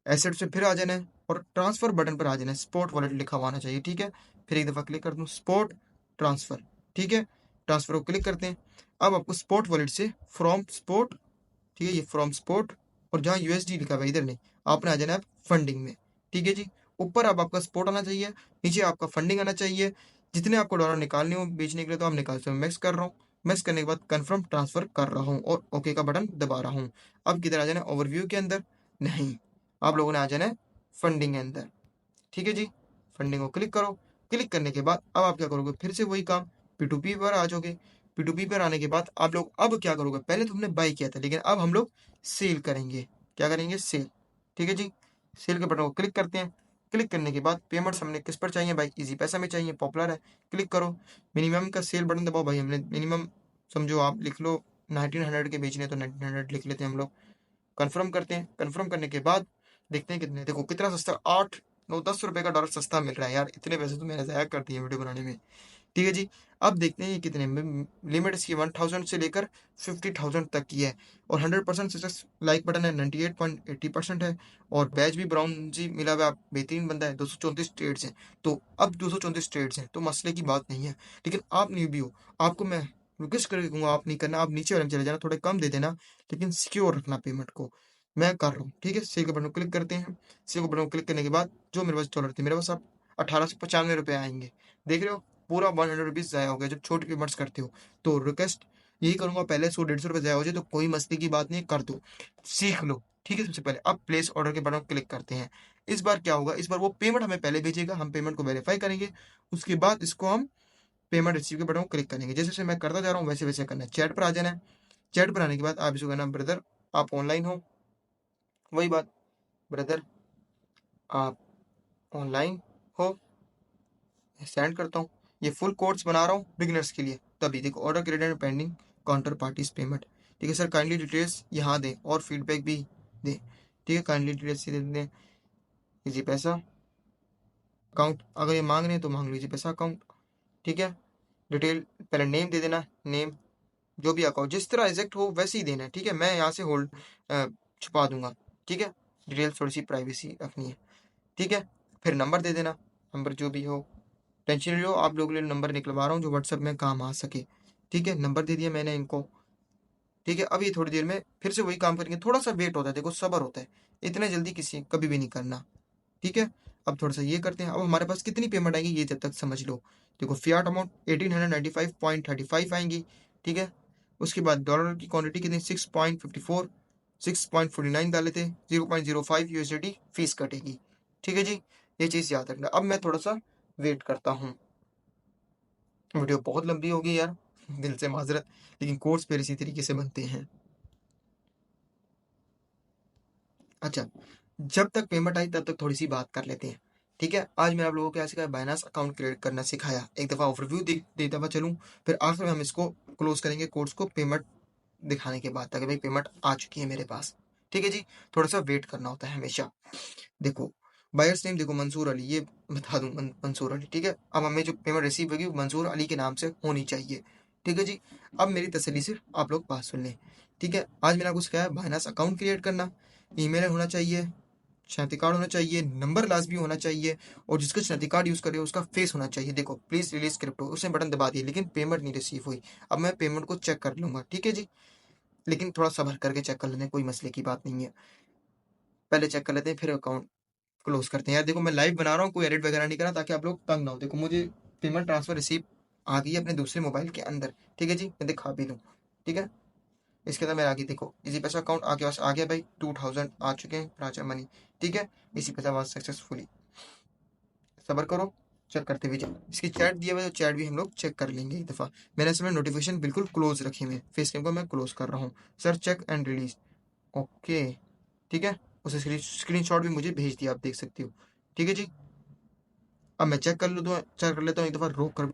एसेट से फिर आ जाना है और ट्रांसफर बटन पर आ जाना है, स्पॉट वॉलेट लिखा हुआ आना चाहिए, ठीक है। फिर एक दफा क्लिक कर दूं, स्पॉट ट्रांसफर, ठीक है। ट्रांसफर को क्लिक करते हैं। अब आपको स्पॉट वॉलेट से फ्रॉम स्पॉट, ठीक है, ये फ्रॉम स्पॉट, और जहाँ USD लिखा हुआ है इधर नहीं, आपने आ जाना है फंडिंग में, ठीक है जी। ऊपर अब आपका स्पॉट आना चाहिए, नीचे आपका फंडिंग आना चाहिए। जितने आपको डॉलर निकालने हो बेचने के लिए तो आप निकाल सकते हो। मैक्स कर रहा हूँ, मैक्स करने के बाद कंफर्म ट्रांसफर कर रहा हूँ और ओके का बटन दबा रहा हूँ। अब किधर आ जाना है, ओवरव्यू के अंदर नहीं, आप लोगों ने आ जाना है फंडिंग के अंदर, ठीक है जी। फंडिंग को क्लिक करो। क्लिक करने के बाद अब आप क्या करोगे, फिर से वही काम, P2P पर आ जाओगे। P2P पर आने के बाद आप लोग अब क्या करोगे, पहले तो हमने बाई किया था, लेकिन अब हम लोग सेल करेंगे। क्या करेंगे, सेल, ठीक है जी। सेल के बटन को क्लिक करते हैं। क्लिक करने के बाद पेमेंट्स हमने किस पर चाहिए भाई, इजी पैसा में चाहिए, पॉपुलर है, क्लिक करो। मिनिमम का सेल बटन दबाओ भाई, हमने मिनिमम समझो आप लिख लो 1900 के बेचने तो 1900 लिख लेते हैं हम लोग। कन्फर्म करते हैं। कन्फर्म करने के बाद देखते हैं कितने, देखो कितना सस्ता, 8-9-10 रुपए का डॉलर सस्ता मिल रहा है यार। इतने पैसे तो मैंने ज़ाया कर दिए वीडियो बनाने में, ठीक है जी। अब देखते हैं ये कितने में, लिमिट इसकी 1000 से लेकर 50,000 तक की है, और 100% सक्सेस लाइक बटन है, 98.80% है, और बैच भी ब्राउन जी मिला हुआ है, बेहतरीन बंदा है। 234 ट्रेड्स हैं, तो अब 234 ट्रेड्स हैं तो मसले की बात नहीं है। लेकिन आप न्यू भी हो, आपको मैं रिक्वेस्ट करके कहूँगा आप नहीं करना, आप नीचे वाले में चले जाना, थोड़े कम दे देना, लेकिन सिक्योर रखना पेमेंट को। मैं कर रहा हूँ, ठीक है। सेल के बटन को क्लिक करते हैं। सेल के बटन को क्लिक करने के बाद जो मेरे पास डॉलर थे, मेरे पास अब 1895 आएंगे, देख रहे हो, पूरा 100 रुपीज़ ज़ाया हो गया जब छोटी पेमेंट्स करते हो। तो रिक्वेस्ट यही करूंगा, पहले 100-150 रुपये ज़ाया हो जाए तो कोई मसले की बात नहीं, कर दो, सीख लो, ठीक है। सबसे पहले अब प्लेस ऑर्डर के बटन को क्लिक करते हैं। इस बार क्या होगा, इस बार वो पेमेंट हमें पहले भेजेगा, हम पेमेंट को वेरीफाई करेंगे, उसके बाद इसको हम पेमेंट रिसीव के बटन को क्लिक करेंगे। जैसे जैसे मैं करता जा रहा हूँ वैसे वैसे करना है। चैट पर आ जाना है। चैट पर आने के बाद आप इसको कहना, ब्रदर आप ऑनलाइन हो, वही बात, ब्रदर आप ऑनलाइन हो, सेंड करता हूँ। ये फुल कोर्स बना रहा हूँ बिगिनर्स के लिए, तभी देखो order credit and pending counter parties payment, ठीक है सर, काइंडली डिटेल्स यहाँ दें और फीडबैक भी दें, ठीक है। काइंडली डिटेल्स दे दें, इजी पैसा अकाउंट, अगर ये मांग रहे हैं तो मांग लीजिए पैसा अकाउंट, ठीक है। डिटेल पहले नेम दे देना, नेम जो भी अकाउंट जिस तरह एग्जैक्ट हो वैसे ही देना है, ठीक है। मैं यहाँ से होल्ड छुपा दूंगा, ठीक है। डिटेल थोड़ी सी प्राइवेसी रखनी है, ठीक है। फिर नंबर दे देना, नंबर जो भी हो, टेंशन नहीं लो, आप लोगों के लिए नंबर निकलवा रहा हूँ जो व्हाट्सएप में काम आ सके, ठीक है। नंबर दे दिया मैंने इनको, ठीक है। अब ये थोड़ी देर में फिर से वही काम करेंगे, थोड़ा सा वेट होता है, देखो सब्र होता है, इतने जल्दी किसी कभी भी नहीं करना, ठीक है। अब थोड़ा सा ये करते हैं। अब हमारे पास कितनी पेमेंट आएगी ये जब तक समझ लो। देखो फियाट अमाउंट 1895.35 आएंगी, ठीक है। उसके बाद डॉलर की क्वांटिटी कितनी 6.54, 6.49 डाले थे, 0.05 यूएसडी फीस कटेगी, ठीक है जी। ये चीज़ याद रखना। अब मैं थोड़ा सा वेट करता हूँ। वीडियो बहुत लंबी होगी यार, दिल से माजरत, लेकिन कोर्स फिर इसी तरीके से बनते हैं। अच्छा, जब तक पेमेंट आई तब तक थोड़ी सी बात कर लेते हैं, ठीक है। आज मैंने आप लोगों को क्या सिखाया, बाइनांस अकाउंट क्रिएट करना सिखाया। एक दफ़ा ओवरव्यू देता हुआ चलूँ, फिर आखिर में हम इसको क्लोज करेंगे कोर्स को पेमेंट दिखाने के बाद, ताकि भाई पेमेंट आ चुकी है मेरे पास, ठीक है जी। थोड़ा सा वेट करना होता है हमेशा। देखो बायर्स नेम देखो मंसूर अली, ये बता दूं मंसूर अली, ठीक है। अब हमें जो पेमेंट रिसीव होगी वो मंसूर अली के नाम से होनी चाहिए, ठीक है जी। अब मेरी तसल्ली से आप लोग बात सुन लें, ठीक है। आज मैंने आपको सिखाया बाइनांस अकाउंट क्रिएट करना, ईमेल होना चाहिए, शनाख्ती कार्ड होना चाहिए, नंबर लाजमी होना चाहिए, और जिसका शनाख्ती कार्ड यूज़ करे उसका फेस होना चाहिए। देखो प्लीज़ रिलीज क्रिप्टो, उसने बटन दबा दिया लेकिन पेमेंट नहीं रिसीव हुई। अब मैं पेमेंट को चेक कर लूँगा, ठीक है जी, लेकिन थोड़ा सब्र करके चेक कर लेते हैं, कोई मसले की बात नहीं है। पहले चेक कर लेते हैं फिर अकाउंट क्लोज करते हैं। यार देखो मैं लाइव बना रहा हूँ, कोई एडिट वगैरह नहीं करा, ताकि आप लोग तंग ना हो। देखो मुझे पेमेंट ट्रांसफर रिसीव आ गई है अपने दूसरे मोबाइल के अंदर, ठीक है जी, मैं दिखा भी दूँ, ठीक है। इसके अंदर मेरा आ गई, देखो इजी पैसा अकाउंट आपके पास आ गया भाई, 2000 आ चुके हैं प्राचा मनी, ठीक है। इसी पैसा पास सक्सेसफुली, सब्र करो, चेक करते हुए जाओ। इसकी चैट दिया हुआ है तो चैट भी हम लोग चेक कर लेंगे एक दफ़ा। मैंने इसमें नोटिफिकेशन बिल्कुल क्लोज रखे हुए, फेस कैम को मैं क्लोज कर रहा हूँ। Sir check and release, okay, ठीक है। उसे स्क्रीन शॉट भी मुझे भेज दिया, आप देख सकते हो, ठीक है जी। अब मैं चेक कर लेता हूँ एक दफ़ा रोक कर,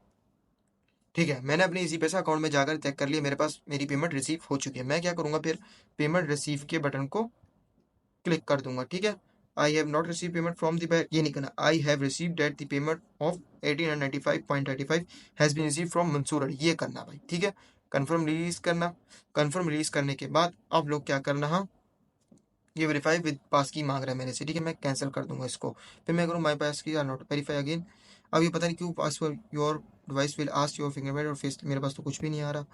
ठीक है। मैंने अपने इजी पैसा अकाउंट में जाकर चेक कर लिया, मेरे पास मेरी पेमेंट रिसीव हो चुकी है। मैं क्या करूँगा फिर, पेमेंट रिसीव के बटन को क्लिक कर दूंगा, ठीक है। I have not receive payment from the bank, ये नहीं करना, I have receive date the payment of 1895.35 has been receive from Mansoor Ali, ये करना भाई, ठीक है। कन्फर्म रिलीज करना। कन्फर्म रिलीज करने के बाद आप लोग क्या करना, हाँ ये वेरीफाई विद पास की मांग रहा है मेरे से, ठीक है। मैं कैंसिल कर दूंगा इसको, फिर मैं करूँ माई पास की आर नॉट वेरीफाई अगेन। अब ये पता नहीं क्यों password your device will ask your fingerprint और फेस, मेरे पास तो कुछ भी नहीं आ रहा।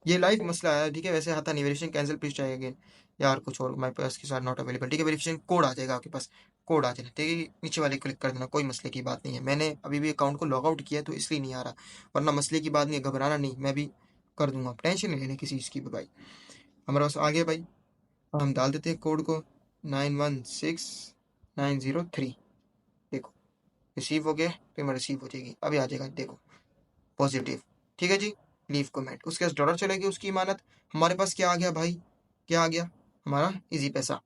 ये लाइव मसला आया, ठीक है। वैसे आता नहीं, verification cancel please try again, यार कुछ और, माई पास के साथ नॉट अवेलेबल, ठीक है। वेरिफिकेशन कोड आ जाएगा आपके पास, कोड आ जाएगा, ठीक है। नीचे वाले क्लिक कर देना, कोई मसले की बात नहीं है। मैंने अभी भी अकाउंट को लॉग आउट किया है तो इसलिए नहीं आ रहा, वरना मसले की बात नहीं है, घबराना नहीं, मैं भी कर दूंगा, टेंशन नहीं लेने किसी चीज़ की भी भाई। हमारे पास आ गया भाई, अब हम डाल देते हैं कोड को 916903, देखो रिसीव हो गया, पेमेंट रिसीव हो जाएगी, अभी आ जाएगा, देखो पॉजिटिव, ठीक है जी। लीव कमेंट, उसके पास डॉलर चलेगी उसकी इमानत। हमारे पास क्या आ गया भाई, क्या आ गया, हमारा इजी पैसा,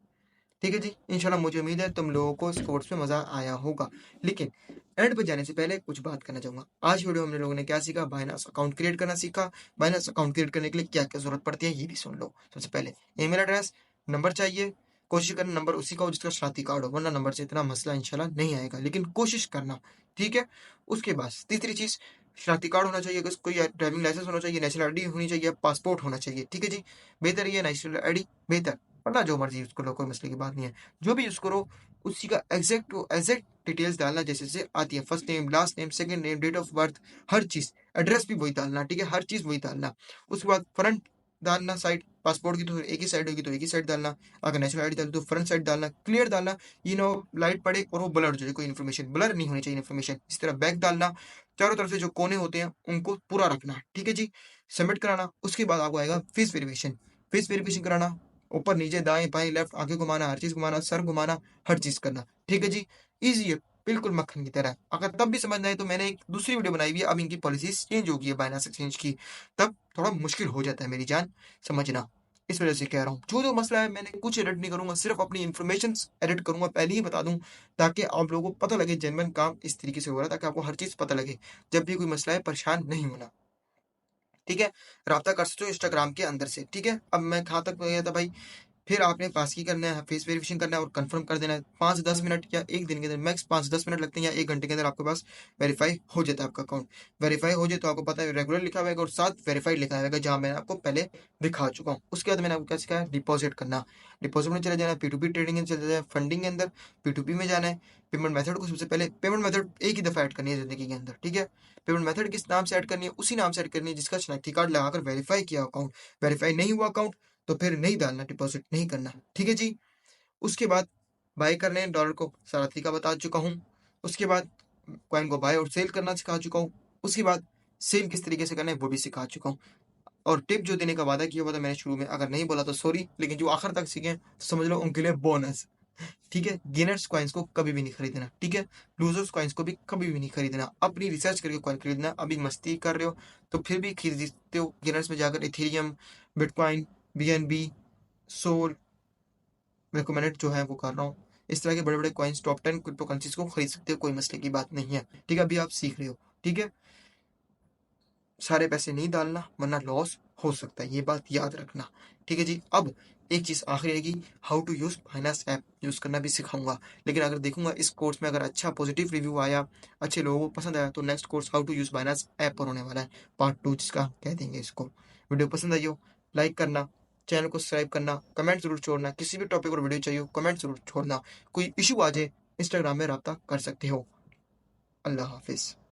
ठीक है जी। इंशाल्लाह मुझे उम्मीद है तुम लोगों को इस कोर्स में मज़ा आया होगा, लेकिन एंड पर जाने से पहले कुछ बात करना चाहूँगा। आज वीडियो में हम लोगों ने क्या सीखा, बाइनांस अकाउंट क्रिएट करना सीखा। बाइनांस अकाउंट क्रिएट करने के लिए क्या क्या जरूरत पड़ती है ये भी सुन लो। सबसे पहले ईमेल एड्रेस, नंबर चाहिए, कोशिश करना नंबर उसी का हो जिसका शनाख्ती कार्ड हो, वरना नंबर से इतना मसला इंशाल्लाह नहीं आएगा, लेकिन कोशिश करना, ठीक है। उसके बाद तीसरी चीज़, शनाख्ती कार्ड होना चाहिए, अगर कोई ड्राइविंग लाइसेंस होना चाहिए, नेशनल आईडी होनी चाहिए, पासपोर्ट होना चाहिए, ठीक है जी। बेहतर ये नेशनल आईडी बेहतर, वरना जो मर्जी यूज़ कर लो, कोई मसले की बात नहीं है। जो भी यूज़ करो उसी का एग्जैक्ट डिटेल्स डालना जैसे जैसे आती है, first name, last name, second name, date of birth, हर चीज़, एड्रेस भी वही डालना, ठीक है, हर चीज़ वही डालना। उसके बाद फ्रंट डालना साइड, पासपोर्ट की तो एक ही साइड होगी तो एक ही साइड डालना, अगर नेशनल आईडी डालो तो फ्रंट साइड डालना, क्लियर डालना, लाइट पड़े और वो ब्लर जो है, कोई इन्फॉर्मेशन ब्लर नहीं होनी चाहिए इन्फॉर्मेशन। इस तरह बैक डालना, चारों तरफ से जो कोने होते हैं उनको पूरा रखना, ठीक है जी। सबमिट कराना, उसके बाद आपको आएगा फेस वेरिफिकेशन, फेस वेरिफिकेशन कराना, ऊपर नीचे दाएं बाएं लेफ्ट आगे घुमाना, हर चीज घुमाना, सर घुमाना, हर चीज करना, ठीक है जी। इजी है, बिल्कुल मक्खन की तरह। अगर तब भी समझ नहीं आए तो मैंने एक दूसरी वीडियो बनाई हुई है, अब इनकी पॉलिसीज चेंज हो गई है बाइनांस एक्सचेंज की, तब थोड़ा मुश्किल हो जाता है मेरी जान, समझना। इस वजह से कह रहा हूँ, जो जो मसला है मैंने कुछ एडिट नहीं करूंगा, सिर्फ अपनी इन्फॉर्मेशन एडिट करूंगा, पहले ही बता दूं, ताकि आप लोगों को पता लगे जेन्युइन काम इस तरीके से हो रहा है, ताकि आपको हर चीज पता लगे, जब भी कोई मसला है परेशान नहीं होना, ठीक है। राब्ता कर सकते हो इंस्टाग्राम के अंदर से, ठीक है। अब मैं कहाँ तक गया था भाई, फिर आपने पास की करना है, फेस वेरिफिकेशन करना है और कंफर्म कर देना है। 5-10 मिनट या एक दिन के अंदर, मैक्स 5-10 मिनट लगते हैं या एक घंटे के अंदर आपके पास वेरीफाई हो जाता है आपका अकाउंट। वेरीफाई हो जाए तो आपको पता है रेगुलर लिखा हुआ और साथ वेरीफाइड लिखा हुआ, जहाँ मैंने आपको पहले दिखा चुका हूँ। उसके बाद मैंने आपको क्या सिखाया, डिपॉजिट करना, डिपॉजिट में चले जाना, P2P ट्रेडिंग में चले जाना, फंडिंग के अंदर P2P में जाना है। पेमेंट मेथड को सबसे पहले, पेमेंट मेथड एक ही दफ़ा ऐड करनी है जिंदगी के अंदर, ठीक है। पेमेंट मेथड किस नाम से ऐड करनी है, उसी नाम से ऐड करनी है जिसका शनाख्ती कार्ड लगाकर वेरीफाई किया अकाउंट। वेरीफाई नहीं हुआ अकाउंट तो फिर नहीं डालना, डिपॉजिट नहीं करना, ठीक है जी। उसके बाद बाय करने डॉलर को सारा तरीका बता चुका हूँ। उसके बाद कॉइन को बाय और सेल करना सिखा चुका हूँ। उसके बाद सेल किस तरीके से करना है वो भी सिखा चुका हूँ। और टिप जो देने का वादा किया हुआ था मैंने शुरू में, अगर नहीं बोला तो सॉरी, लेकिन जो आखिर तक सीखे तो समझ लो उनके लिए बोनस। ठीक है, गेनर्स कॉइन्स को कभी भी नहीं खरीदना। ठीक है, लूजर्स कॉइन्स को भी कभी भी नहीं खरीदना। अपनी रिसर्च करके कॉइन खरीदना। अभी मस्ती कर रहे हो तो फिर भी खरीदते हो गेनर्स में जाकर Ethereum, Bitcoin, BNB, SOL recommended जो है वो कर रहा हूँ। इस तरह के बड़े बड़े कॉइन्स टॉप 10 क्रिप्टो करेंसीज को खरीद सकते हो, कोई मसले की बात नहीं है। ठीक है, अभी आप सीख रहे हो। ठीक है, सारे पैसे नहीं डालना वरना लॉस हो सकता है, ये बात याद रखना। ठीक है जी। अब एक चीज़ आखिरी रहेगी, how to use finance app use करना भी सिखाऊंगा। लेकिन अगर देखूंगा इस कोर्स में अगर अच्छा पॉजिटिव रिव्यू आया, अच्छे लोगों को पसंद आया, तो next course how to use finance app पर होने वाला है, पार्ट 2 जिसका कह देंगे इसको। वीडियो पसंद आई हो लाइक करना, चैनल को सब्सक्राइब करना, कमेंट जरूर छोड़ना। किसी भी टॉपिक पर वीडियो चाहिए हो कमेंट जरूर छोड़ना। कोई इशू आ जाए इंस्टाग्राम में रब्ता कर सकते हो। अल्लाह हाफिज़।